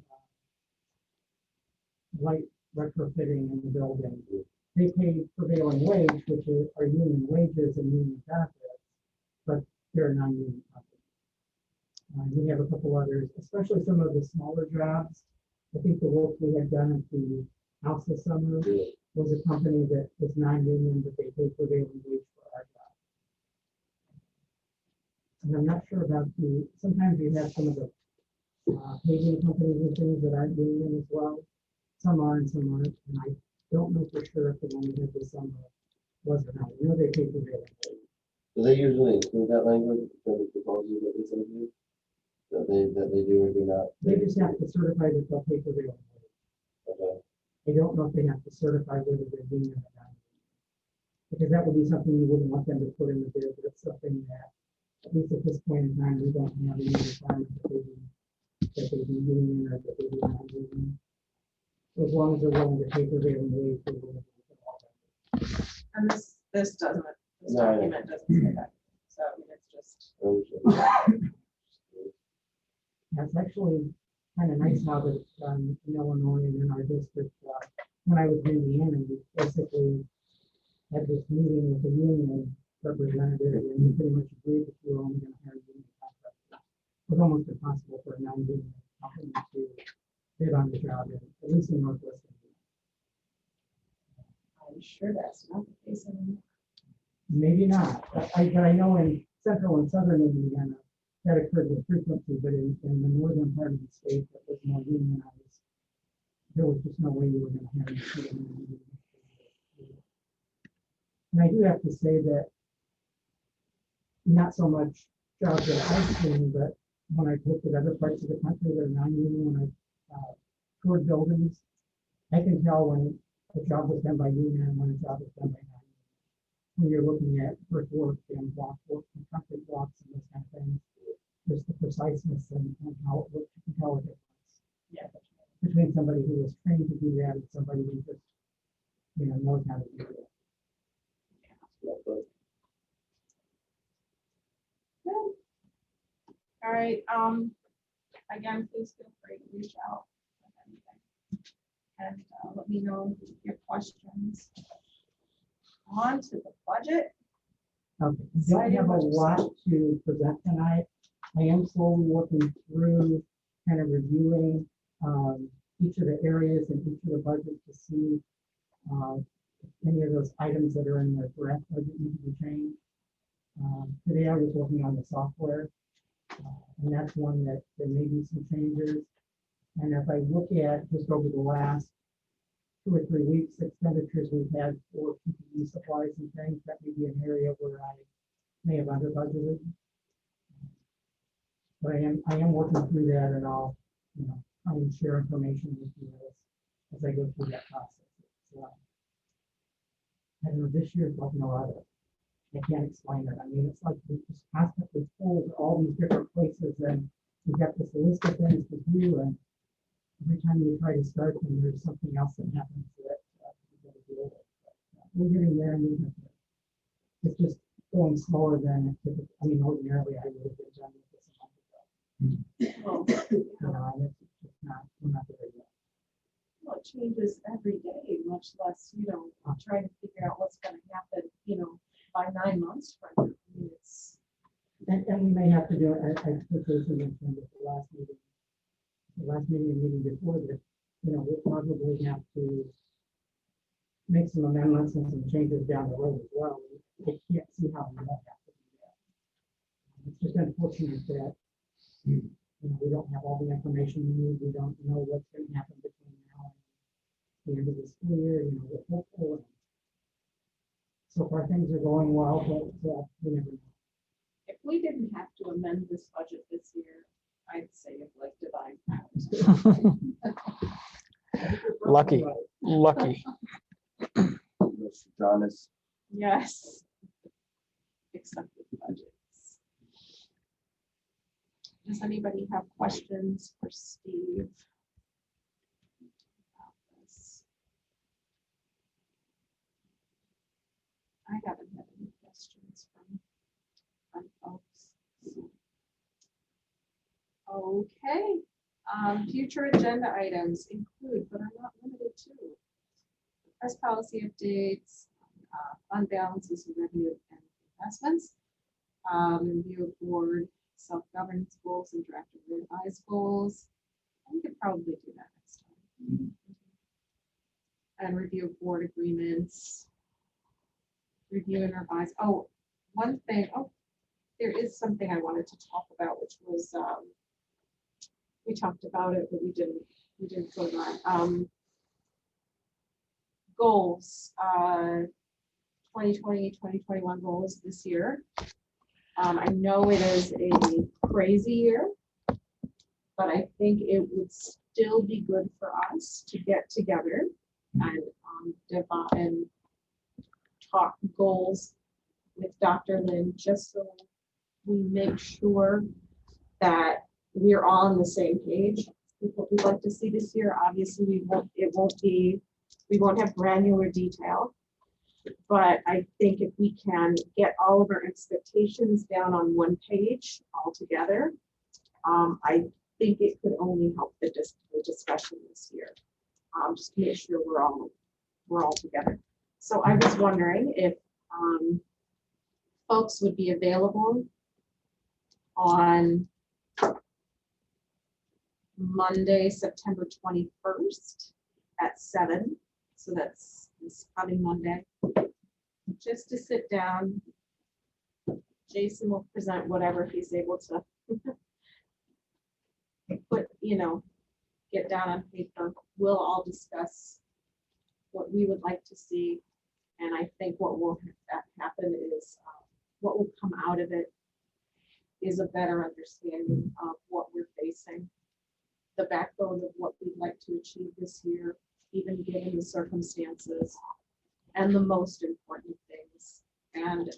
light retrofitting in the building. They pay prevailing wage, which are union wages and union benefits, but they're a non-union company. We have a couple others, especially some of the smaller jobs. I think the work we had done at the house this summer was a company that was non-union, but they pay prevailing wage for our job. And I'm not sure about sometimes you have some of the paving companies and things that aren't union as well. Some are and some aren't, and I don't know for sure if the one we had this summer was or not. I know they pay prevailing wage. Do they usually include that language for the proposals that they send you? That they do or do not? They just have to certify that they'll pay prevailing wage. Okay. I don't know if they have to certify whether they're union or not. Because that would be something you wouldn't want them to put in the bid, but it's something that, at least at this point in time, we don't have any requirement that they be union or that they be non-union. As long as they're willing to pay prevailing wage, they're willing to do all that. And this doesn't, this No, no. document doesn't say that. So I mean, it's just, That's actually kind of nice how that it's done in Illinois and in our district. When I was in Indiana, we basically had this meeting with the union representative and we pretty much agreed that we were only going to hire union contractors. It was almost impossible for a non-union company to bid on the job, at least in Northwest Indiana. I'm sure that's not the case anymore. Maybe not, but I know in central and southern Indiana, that occurred with frequency, but in the northern part of the state that was more unionized, there was just no way you were going to have any union. And I do have to say that not so much jobs that I've seen, but when I've looked at other parts of the country that are non-union, when I've toured buildings, I can tell when a job was done by union and when a job was done by non-union. When you're looking at brickwork and block work and concrete blocks and those kind of things, just the preciseness and how it looks, you can tell a difference. Yeah. Between somebody who was trained to do that and somebody who just, knows how to do it. All right, again, please feel free to reach out with anything. And let me know your questions. On to the budget. Okay, I don't have a lot to present tonight. I am slowly working through, kind of reviewing each of the areas and each of the budgets to see if any of those items that are in the draft budget need to be changed. Today I was working on the software, and that's one that there may be some changes. And if I look at just over the last 2 or 3 weeks expenditures we've had for PPE supplies and things, that may be an area where I may have under budgeted. But I am working through that, and I'll, try and share information with you as I go through that process. I don't know, this year's like no other. I can't explain it. I mean, it's like we just constantly pulled all these different places, and we've got this list of things to do, and every time you try to start them, there's something else that happens that you gotta deal with. But, we're getting there, and it's just going slower than ordinarily I would have been done with this a month ago. And it's just not, we're not there yet. Well, it changes every day, much less, trying to figure out what's gonna happen, by 9 months from now. I mean, it's, And we may have to do, I put this in the last meeting and meeting before this, we'll probably have to make some amendments and some changes down the road as well. I can't see how we won't have to do that. It's just unfortunate that, we don't have all the information we need. We don't know what's going to happen between now and the end of the school year, we're hopeful. And so far, things are going well, but we never know. if we didn't have to amend this budget this year, I'd say it's like divine powers. Lucky, lucky. Mr. Jonas, Yes. Accepted budgets. Does anybody have questions for Steve? About this? I haven't had any questions from folks. Okay, future agenda items include, but are not limited to, press policy updates, fund balances and revenue and investments, review of board self-governance goals and draft revised goals. We could probably do that next time. And review of board agreements, review and revise. Oh, one thing. Oh, there is something I wanted to talk about, which was we talked about it, but we didn't go on. Goals, 2020, 2021 goals this year. I know it is a crazy year, but I think it would still be good for us to get together and divide and talk goals with Dr. Lynn, just so we make sure that we're all on the same page with what we'd like to see this year. Obviously, we won't have granular detail, but I think if we can get all of our expectations down on one page all together, I think it could only help the discussion this year. Just to make sure we're all together. So I was wondering if folks would be available on Monday, September 21st at 7. So that's this coming Monday. Just to sit down. Jason will present whatever he's able to put, get down on paper. We'll all discuss what we would like to see. And I think what will happen is what will come out of it is a better understanding of what we're facing, the backbone of what we'd like to achieve this year, even given the circumstances, and the most important things. And,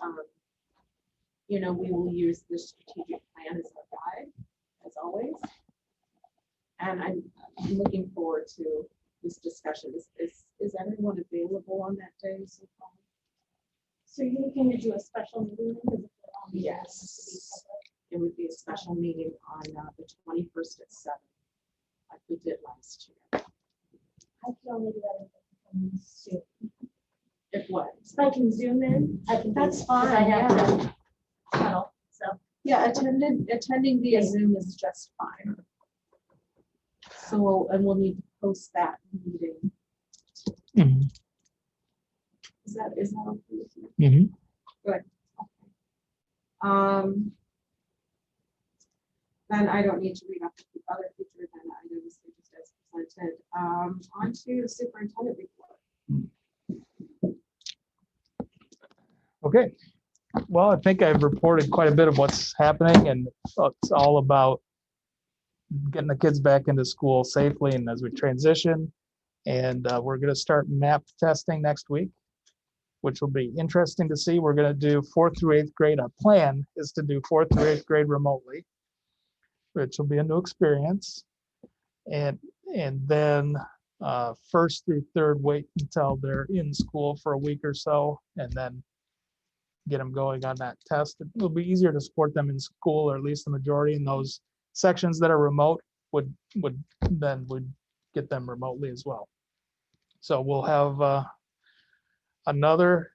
we will use the strategic plan as a guide, as always. And I'm looking forward to this discussion. Is everyone available on that day so far? So you're looking to do a special meeting? Yes. It would be a special meeting on the 21st at 7, like we did last year. I can only do that in Zoom. If what? If I can zoom in, I can. That's do it, 'cause I fine, have yeah. to tunnel, so. Yeah, attending via Zoom is just fine. So, and we'll need to post that meeting. Mhm, Is that okay with you? mhm. Good. Okay. Then I don't need to read up the other future agenda items, they're just as presented. On to superintendent report. Okay, well, I think I've reported quite a bit of what's happening, and it's all about getting the kids back into school safely and as we transition. And we're going to start map testing next week, which will be interesting to see. We're going to do 4th through 8th grade. Our plan is to do 4th through 8th grade remotely, which will be a new experience. And then 1st through 3rd, wait until they're in school for a week or so, and then get them going on that test. It'll be easier to support them in school, or at least the majority in those sections that are remote would get them remotely as well. So we'll have another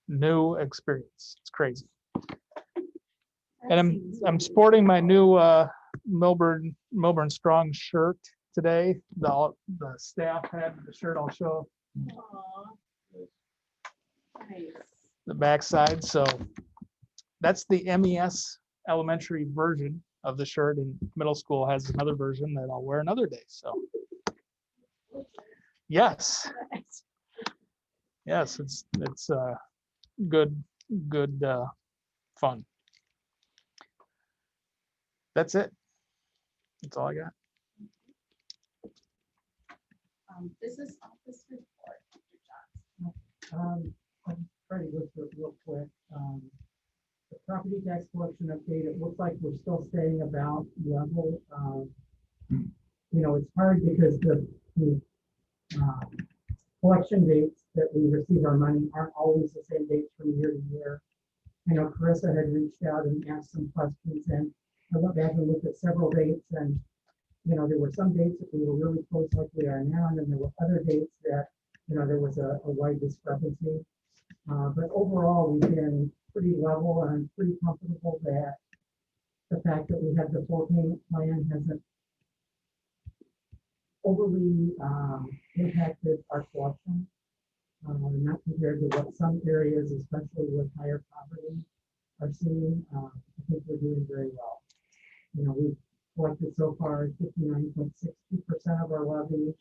new experience. It's crazy. And I'm sporting my new Melbourne Strong shirt today. The staff had the shirt. I'll show Aw. Nice. the backside. So that's the MES elementary version of the shirt, and middle school has another version that I'll wear another day. So yes, it's good fun. That's it. That's all I got. Business office report, Mr. Johnson. I'll try to go through it real quick. The property tax collection update, it looks like we're still staying about level. It's hard because the collection dates that we receive our money aren't always the same dates from year to year. I know Carissa had reached out and asked some questions, and I went back and looked at several dates, and there were some dates that we were really close like we are now, and then there were other dates that, there was a wide discrepancy. But overall, we've been pretty level, and I'm pretty comfortable that the fact that we have the full payment plan hasn't overly impacted our collection, not compared to what some areas, especially with higher poverty, are seeing. I think we're doing very well. We've collected so far 59.62% of our levy,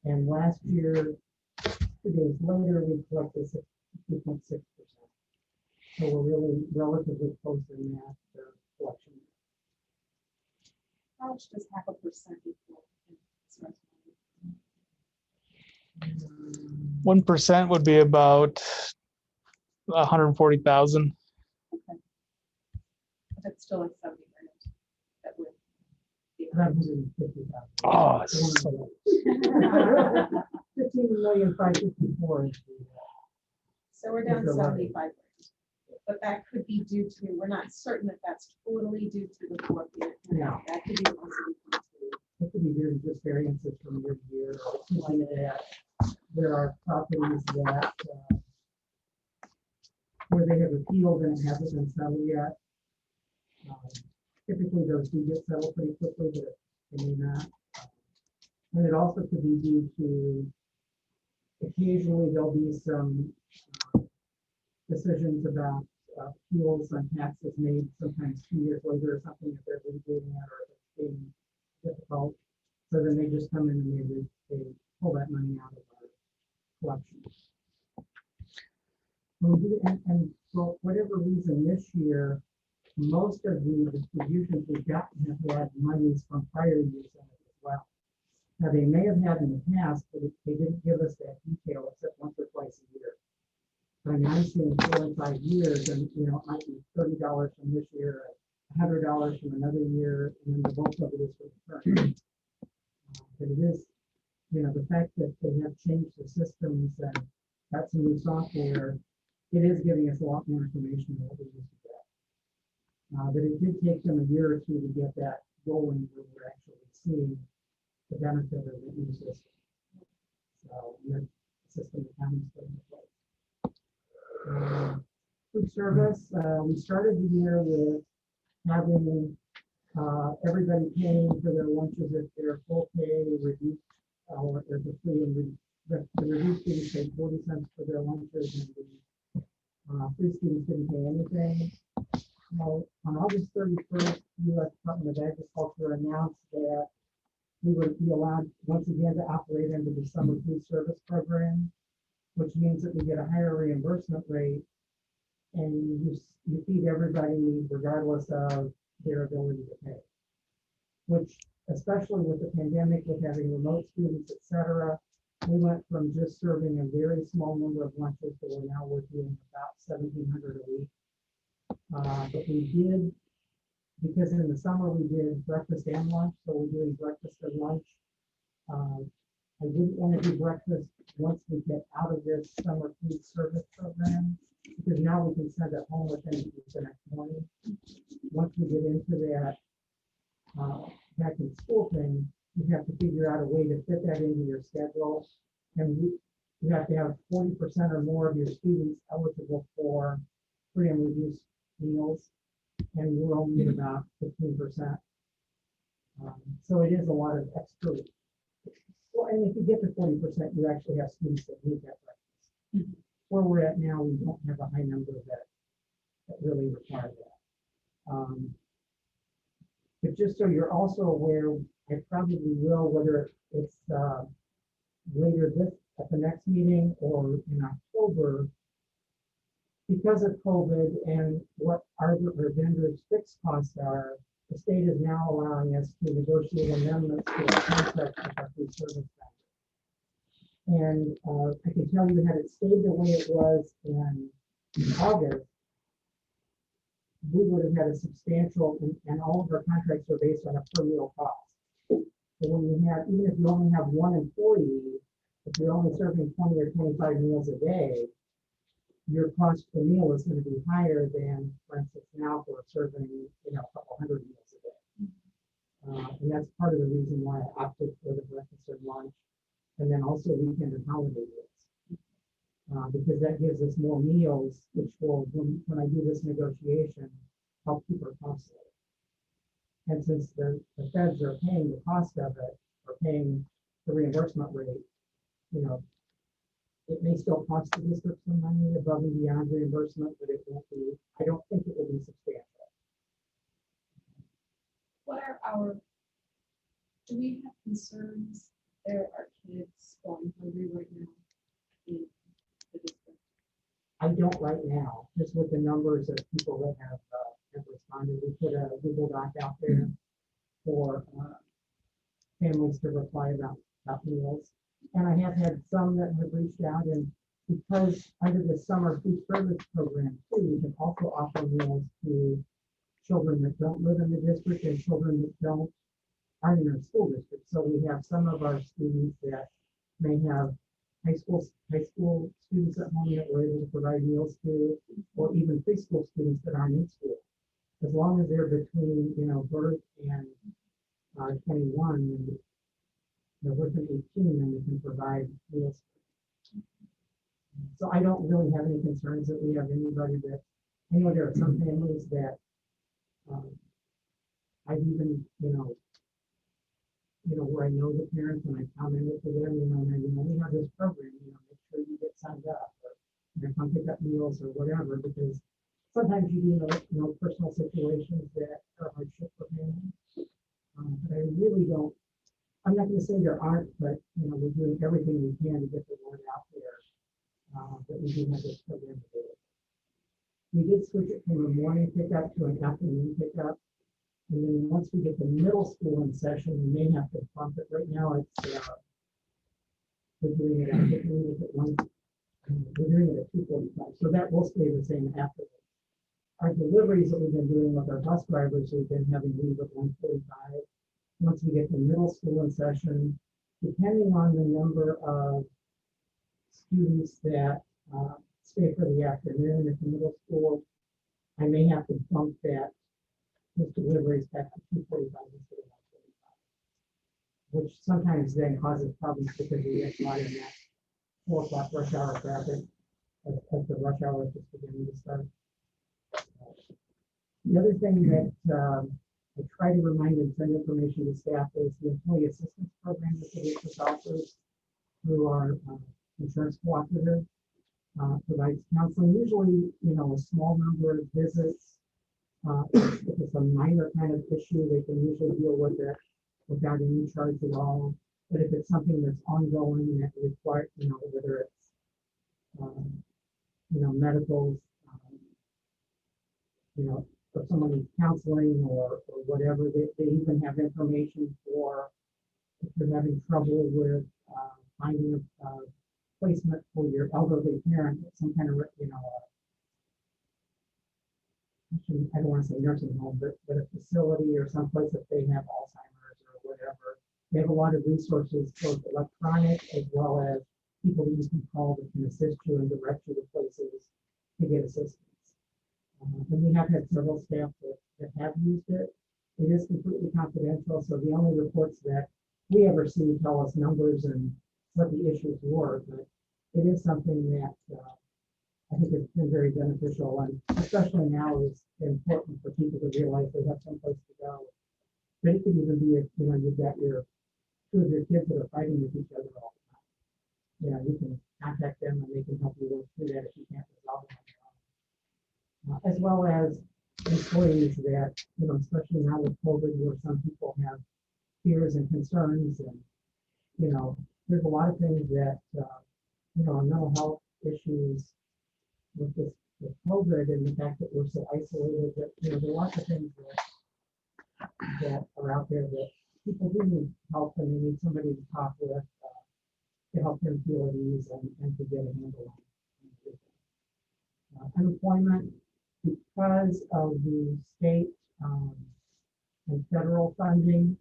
and last year, 2 days later, we collected 60.6%. So we're really relatively close in that collection. How much does 0.5% equal? 1% would be about 140,000. But it's still like 70 grand. That would be 150,000. Oh, it's so 15,554,000. So we're down It's a lot. 75 grand. But that could be due to, we're not certain that that's totally due to the 4th year. No. That could be possibly due to. It could be due to just variances from year to year. Or something like that. There are properties that where they have appealed and it hasn't been settled yet. Typically, those do get settled pretty quickly, but they may not. And it also could be due to occasionally there'll be some decisions about appeals on taxes made sometimes 2 years later or something if they're litigating that or if it's being difficult. So then they just come in and they pull that money out of our collection. And for whatever reason this year, most of the distributions we've gotten have had monies from prior years in it as well. Now, they may have had in the past, but they didn't give us that detail except once or twice a year. So I mean, I'm seeing 4 and 5 years, and it might be $30 from this year, $100 from another year, and then the bulk of it is for the current. But it is, the fact that they have changed the systems and got some new software, it is giving us a lot more information than what we used to get. But it did take them a year or two to get that going where we're actually seeing the benefit of the new system. So the system accounting is put into place. Food service, we started the year with having everybody paying for their lunches if they're full pay, reduced, or if the free and the reduced students paid 40 cents for their lunches, and the free students didn't pay anything. Well, on August 31st, U.S. Department of Agriculture announced that we would be allowed once again to operate under the summer food service program, which means that we get a higher reimbursement rate and you feed everybody regardless of their ability to pay. Which, especially with the pandemic, with having remote students, et cetera, we went from just serving a very small number of lunches to where now we're doing about 1,700 a week. But we did, because in the summer we did breakfast and lunch, so we're doing breakfast and lunch. I didn't want to do breakfast once we get out of this summer food service program, because now we can send it home within the next morning. Once we get into that back in school thing, you have to figure out a way to fit that into your schedule. And you have to have 40% or more of your students eligible for free and reduced meals, and we're only at about 15%. So it is a lot of extra. Well, and if you get to 40%, you actually have students that need that breakfast. Where we're at now, we don't have a high number that really require that. But just so you're also aware, I probably will, whether it's later at the next meeting or in October, because of COVID and what our vendors' fixed costs are, the state is now allowing us to negotiate amendments to our contract with our food service vendor. And I can tell you, had it stayed the way it was in August, we would have had a substantial, and all of our contracts are based on a per meal cost. So when you have, even if you only have one employee, if you're only serving 20 or 25 meals a day, your cost per meal is going to be higher than, for instance, now for serving, a couple hundred meals a day. And that's part of the reason why I opted for the breakfast and lunch, and then also weekend and holiday meals. Because that gives us more meals, which will, when I do this negotiation, help keep our costs low. And since the feds are paying the cost of it, or paying the reimbursement rate, it may still cost the district some money above and beyond reimbursement, but it won't be, I don't think it will be substantial. What are do we have concerns? There are kids going hungry right now in the district. I don't right now, just with the numbers of people that have responded. We put a Google Doc out there for families to reply about meals. And I have had some that have reached out, and because under the summer food service program too, we can also offer meals to children that don't live in the district and children that aren't in our school district. So we have some of our students that may have high school students at home that we're able to provide meals to, or even preschool students that aren't in school. As long as they're between, birth and 21, and they're within 18, then we can provide meals. So I don't really have any concerns that we have anybody that, I know there are some families that I've even, where I know the parents and I commented to them, we have this program, make sure you get signed up, or come pick up meals or whatever, because sometimes you know personal situations that are hardship for families. But I really don't, I'm not going to say there aren't, but we're doing everything we can to get the word out there that we do have this program available. We did switch it from a morning pickup to an afternoon pickup. And then once we get the middle school in session, we may have to bump it. Right now, it's we're doing it at we're doing it at 2:45. So that will stay the same afterwards. Our deliveries that we've been doing with our bus drivers, we've been having leave at 1:45. Once we get the middle school in session, depending on the number of students that stay for the afternoon at the middle school, I may have to bump those deliveries back to 2:45 instead of 1:45, which sometimes then causes problems because we get caught in that 4 o'clock rush hour traffic as the rush hour is just beginning to start. The other thing that I try to remind and send information to staff is the employee assistance program that the district offers through our insurance cooperative. Provides counseling, usually, a small number of visits. If it's a minor kind of issue, they can usually deal with it without any charge at all. But if it's something that's ongoing that requires, whether it's, medicals, if someone needs counseling or whatever, they even have information for if you're having trouble with finding a placement for your elderly parent, some kind of, I don't want to say nursing home, but a facility or someplace that they have Alzheimer's or whatever. They have a lot of resources, both electronic as well as people that you can call that can assist you and direct you to places to get assistance. And we have had several staff that have used it. It is completely confidential, so the only reports that we ever see tell us numbers and what the issues were, but it is something that I think it's been very beneficial, and especially now it's important for people to realize they have someplace to go. But it could even be if, you've got two of your kids that are fighting with each other all the time. You can contact them and they can help you work through that if you can't resolve it on your own. As well as employees that, especially now with COVID, where some people have fears and concerns, and, there's a lot of things that, mental health issues with COVID and the fact that we're so isolated, that, there are lots of things that are out there that people do need help and they need somebody to talk with to help them feel at ease and to get a handle on it. Unemployment, because of the state and federal funding,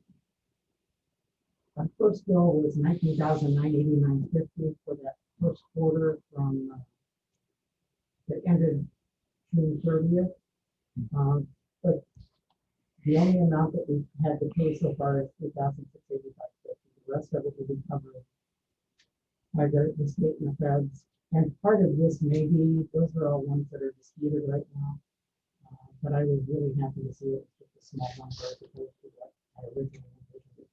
our first bill was $19,989.50 for that first quarter from that ended June 30th. But the only amount that we've had to pay so far is $2,685.50. The rest of it will be covered by the state and the feds. And part of this may be, those are all ones that are disputed right now. But I was really happy to see it with a small number as opposed to what I originally envisioned.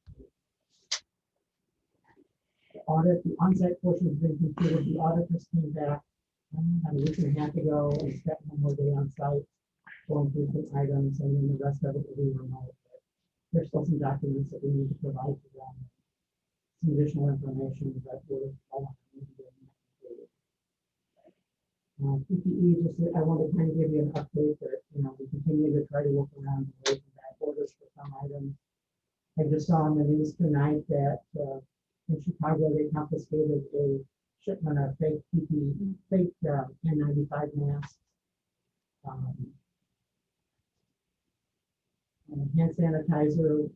The audit, the on-site portion has been completed. The auditors came back a week and a half ago and spent one more day on site going through some items, and then the rest of it will be remote. There's still some documents that we need to provide to them, some additional information that we're all PPE, just I want to kind of give you an update that we continue to try to work around the ways and back orders for some items. I just saw on the news tonight that in Chicago they confiscated a shipment of fake PPE, fake N95 masks, hand sanitizer.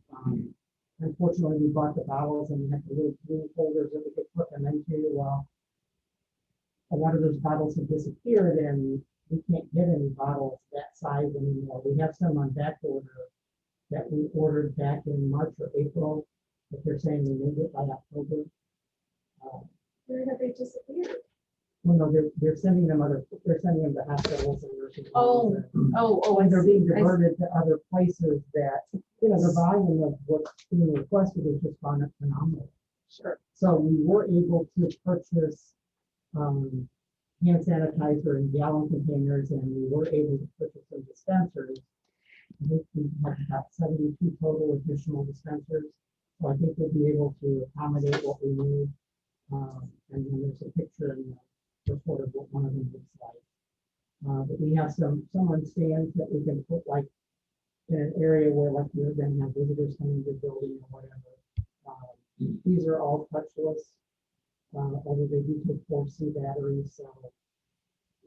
Unfortunately, we bought the bottles and we had the little blue holders that we could put them into. Well, a lot of those bottles have disappeared and we can't get any bottles that size anymore. We have some on back order that we ordered back in March or April, but they're saying we may get by October. Where have they disappeared? Well, no, they're sending them to hospitals and nursing homes. And they're being diverted to other places that, the volume of what's being requested has just gone up phenomenally. Sure. So we were able to purchase hand sanitizer in gallon containers, and we were able to purchase some dispensers. I think we have about 72 total additional dispensers. So I think we'll be able to accommodate what we need. And then there's a picture in the report of what one of them looks like. But we have some on stands that we can put like in an area where like we're going to have visitors coming to the building or whatever. These are all touchless, although they do take 4C batteries, so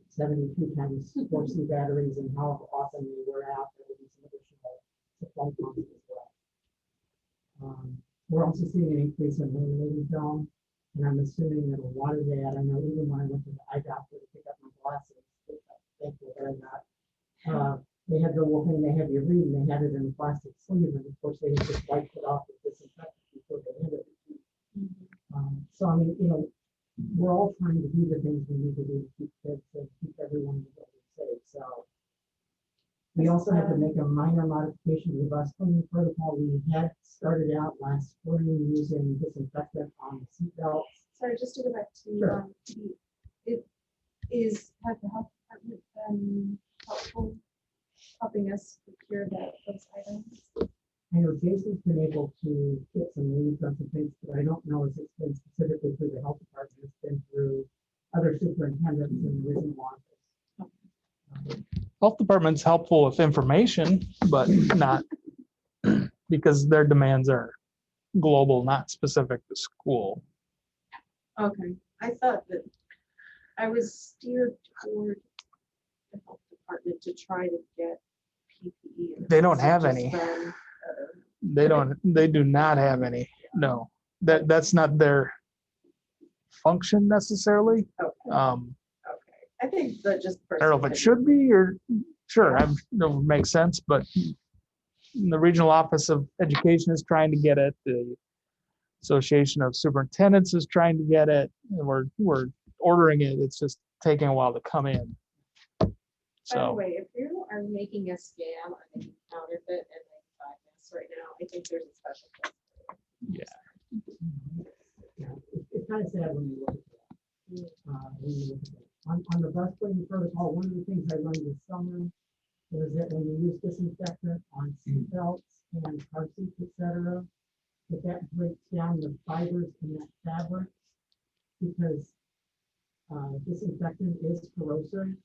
72 times 4C batteries, and however often they wear out, there will be some additional supply costs as well. We're also seeing an increase in laminating film, and I'm assuming that a lot of that, I know even when I went to the eye doctor to pick up my glasses, which I think they're not, they had the whole thing, they had you read, and they had it in a plastic sleeve, and of course they had just wiped it off with disinfectant before they handed it to you. So I mean, we're all trying to do the things we need to do to keep kids and keep everyone in the building safe. So we also had to make a minor modification to the bus cleaning protocol. We had started out last spring using disinfectant on the seat belts. Sorry, just to go back to, Sure. Has the health department helping us procure those items? I know Jason's been able to get some leads on some things, but I don't know if it's been specifically through the health department. It's been through other superintendents in the original office. Health department's helpful with information, but not because their demands are global, not specific to school. Okay, I thought that I was steered toward the health department to try to get PPE. and They don't it's have just any. been, They do not have any. No, that's not their function necessarily. Okay, Um, okay. I think that just. I don't know if it should be or, sure, that would make sense, but the Regional Office of Education is trying to get it. The Association of Superintendents is trying to get it, and we're ordering it. It's just taking a while to come in. By the So, way, if you are making a scam on a counterfeit and like buy this right now, I think there's a special. place for it. Yeah, it's kind of sad when you look at that. When you look at that. On the bus cleaning protocol, one of the things I learned this summer was that when you use disinfectant on seat belts and car seats, et cetera, that breaks down the fibers in that fabric because disinfectant is corrosive.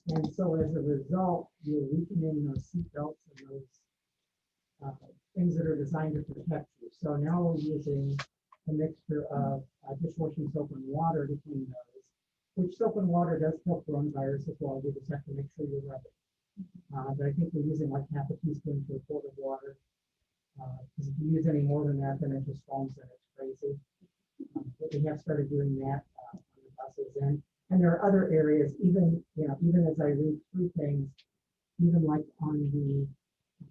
And so as a result, you're weakening those seat belts and those things that are designed to protect you. So now we're using a mixture of dishwashing soap and water to clean those, which soap and water does kill coronavirus as well. You just have to make sure you rub it. But I think we're using like half a teaspoon to a quart of water. Because if you use any more than that, then it just foams and it's crazy. But we have started doing that on the buses, and there are other areas. Even as I read through things, even like on the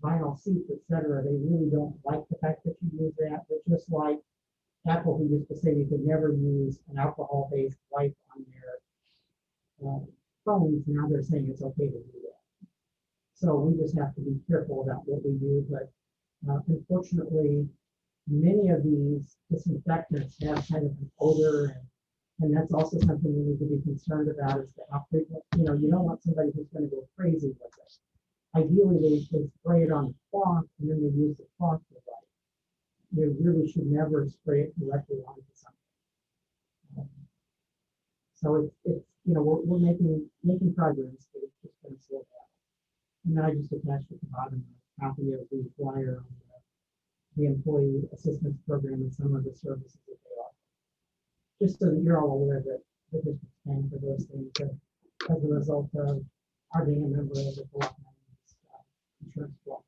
vinyl seats, et cetera, they really don't like the fact that you use that. But just like Apple, who used to say you could never use an alcohol-based wipe on their phones, now they're saying it's okay to do that. So we just have to be careful about what we do. But unfortunately, many of these disinfectants have kind of an odor, and that's also something we need to be concerned about is that how frequent, you don't want somebody who's going to go crazy with it. Ideally, they spray it on the cloth and then they use the cloth to wipe. They really should never spray it directly onto something. So it's we're making progress, but it's just going to slow down. And then I just attached at the bottom a copy of the flyer on the employee assistance program and some of the services that they offer. Just so that you're all aware that the district's paying for those things as a result of our being a member of the co-op insurance block.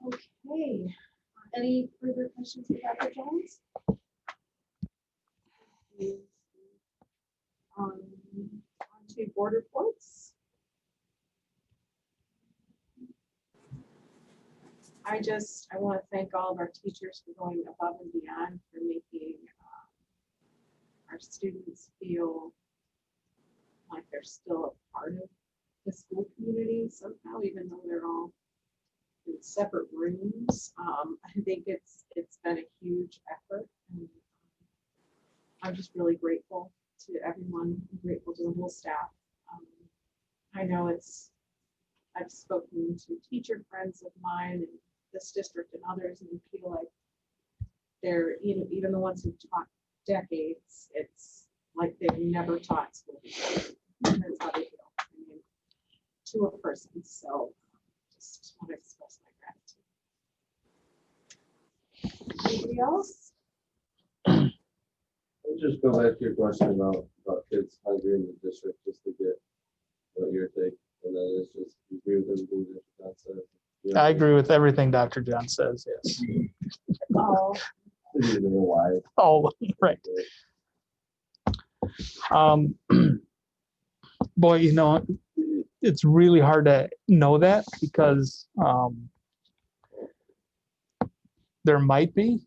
Okay, any further questions for Dr. Jones? On to board reports. I want to thank all of our teachers for going above and beyond for making our students feel like they're still a part of the school community somehow, even though they're all in separate rooms. I think it's been a huge effort, and I'm just really grateful to everyone. I'm grateful to the whole staff. I know I've spoken to teacher friends of mine in this district and others, and feel like they're even the ones who've taught decades, it's like they've never taught school before. That's how they feel, to a person. So just want to express my gratitude. Anybody else? I'll just go back to your question about kids hungry in the district, just to get what your take, and then it's just agree with everything that John said. Yeah. I agree with everything Dr. John says, yes. Oh, I don't know why. Oh, right. Boy, it's really hard to know that because there might be.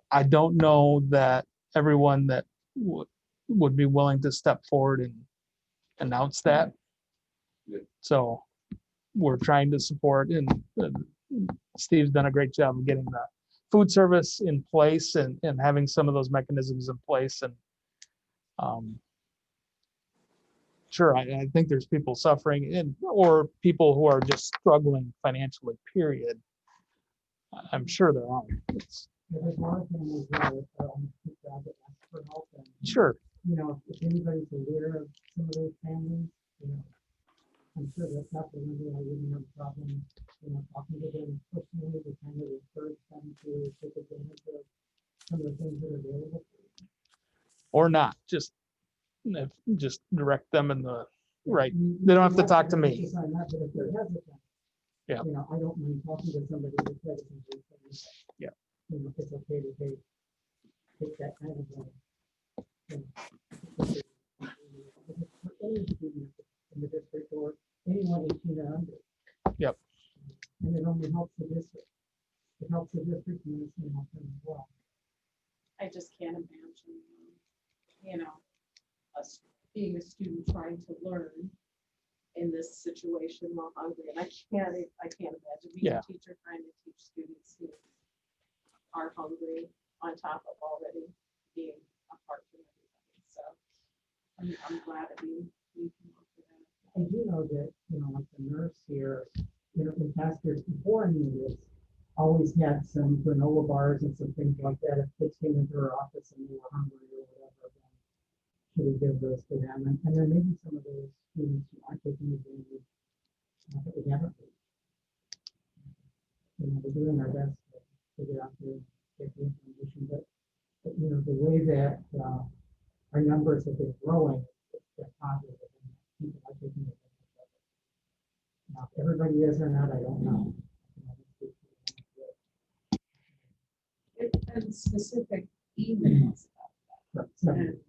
I don't know that everyone that would be willing to step forward and announce that. Yeah. So we're trying to support, and Steve's done a great job of getting the food service in place and having some of those mechanisms in place. And sure, I think there's people suffering or people who are just struggling financially, period. I'm sure there are. There's a lot of families that are on the job that ask for help, and Sure. You know, if anybody's aware of some of those families, you know, I'm sure that's not the number. I wouldn't have a problem, you know, talking to them personally to kind of encourage them to take advantage of some of the things that are available. Or not, just direct them in the right. They don't have to talk to me. Sign up, but if they're hesitant, Yeah. you know, I don't mind talking to somebody who's hesitant. Yeah. You know, it's okay to take that kind of, you know, for any student in the district or anyone 18 or under. Yep. And it only helps the district. It helps the district and it's going to help them as well. I just can't imagine, you know, us being a student trying to learn in this situation while hungry. And I can't imagine being Yeah. a teacher trying to teach students who are hungry on top of already being apart from everybody. So I'm glad that we can work with that. I do know that, you know, like the nurse here, you know, in past years before any of this, always had some granola bars and some things like that. If kids came into her office and they were hungry or whatever, then she would give those to them. And then maybe some of those students who aren't taking advantage that we haven't. You know, we're doing our best to get out there and get the information, but you know, the way that our numbers have been growing, it's been positive. And people are taking advantage of it. Now, if everybody is or not, I don't know. And specific emails about So, that.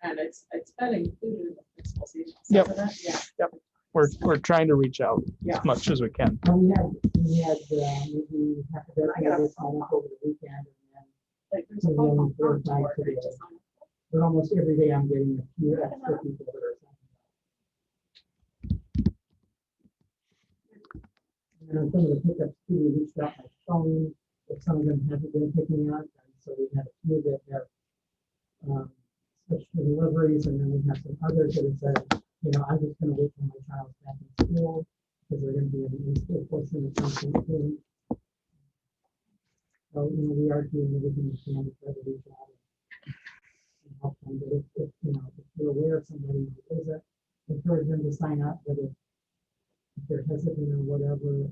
And it's been included in the principal's emails. Yep. hasn't it? Yeah. Yep. We're trying to reach out Yeah. as much as we can. and we had maybe half a dozen I got a of this one up over the weekend, and then Like there's a phone call Four or from five George, today. just on- but almost every day I'm getting a few extra people that are signing up. And then on some of the pickups too, we reached out by phone, but some of them haven't been picking up, and so we had a few that have switched to deliveries, and then we have some others that have said, you know, I'm just gonna wait till my child's back in school, because they're gonna be in the in-school portion of something soon. So, you know, we are doing everything we can to try to reach out and help them, but if, you know, if you're aware of somebody who isn't, encourage them to sign up, but if they're hesitant or whatever,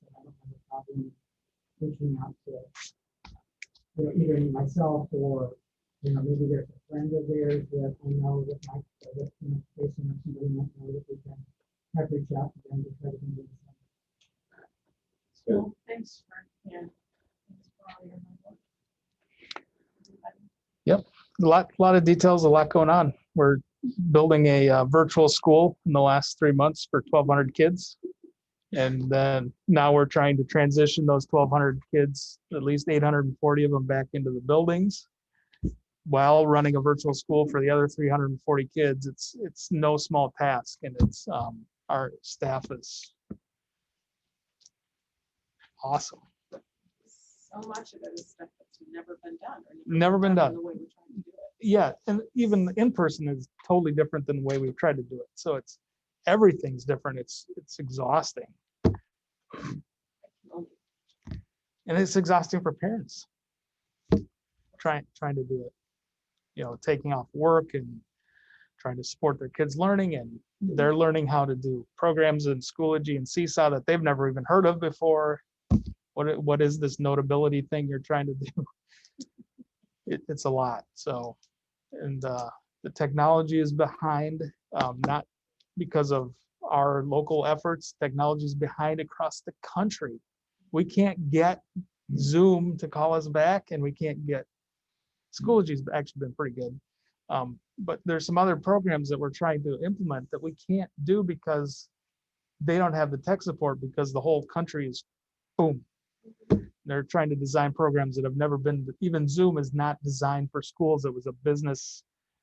so I don't have a problem reaching out to, you know, either myself or, you know, maybe there's a friend of theirs that I know that might, that, you know, facing or somebody might know that we can have reach out to them to try to convince them. Good. Well, thanks for, yeah. Thanks for all your hard work. Everybody. A lot of details, a lot going on. We're building a virtual school in the last 3 months for 1,200 kids. And then now we're trying to transition those 1,200 kids, at least 840 of them, back into the buildings while running a virtual school for the other 340 kids. It's no small task, and it's our staff is awesome. So much of it is stuff that's never been done. Or Never been done. The way we're trying to do it. Yeah, and even in person is totally different than the way we've tried to do it. So everything's different. It's exhausting. And it's exhausting for parents trying to do it, you know, taking off work and trying to support their kids' learning, and they're learning how to do programs in Schoology and Seesaw that they've never even heard of before. What is this notability thing you're trying to do? It's a lot. So, and the technology is behind, not because of our local efforts. Technology is behind across the country. We can't get Zoom to call us back, and we can't get Schoology's actually been pretty good. But there's some other programs that we're trying to implement that we can't do because they don't have the tech support, because the whole country is boom. They're trying to design programs that have never been, even Zoom is not designed for schools. It was a business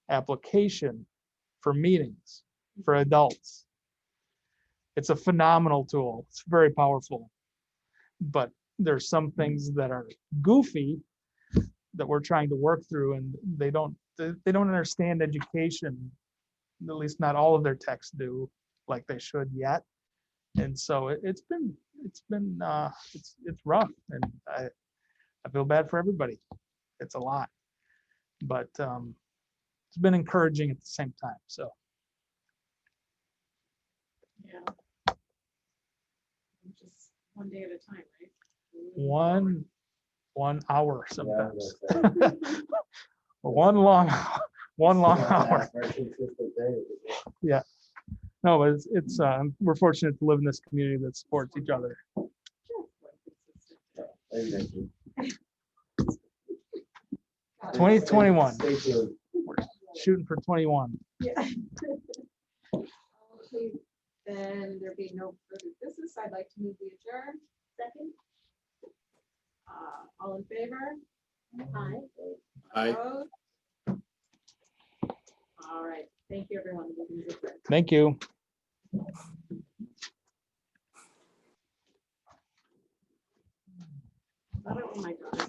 application for meetings for adults. It's a phenomenal tool. It's very powerful. But there's some things that are goofy that we're trying to work through, and they don't understand education. At least not all of their techs do, like they should yet. And so it's rough, and I feel bad for everybody. It's a lot, But it's been encouraging at the same time. So Yeah. Just one day at a time, right? one hour sometimes, Yeah, or one long hour. Very consistent day. No, but we're fortunate to live in this community that supports each other. Thank you. 2021, Stay tuned. shooting for 21. Yeah. Okay, then there being no further business, I'd like to move the adjourn. Second, All in favor? aye. Opposed? All right, thank you, everyone. Meeting is adjourned. Thank you. Love it when my daughter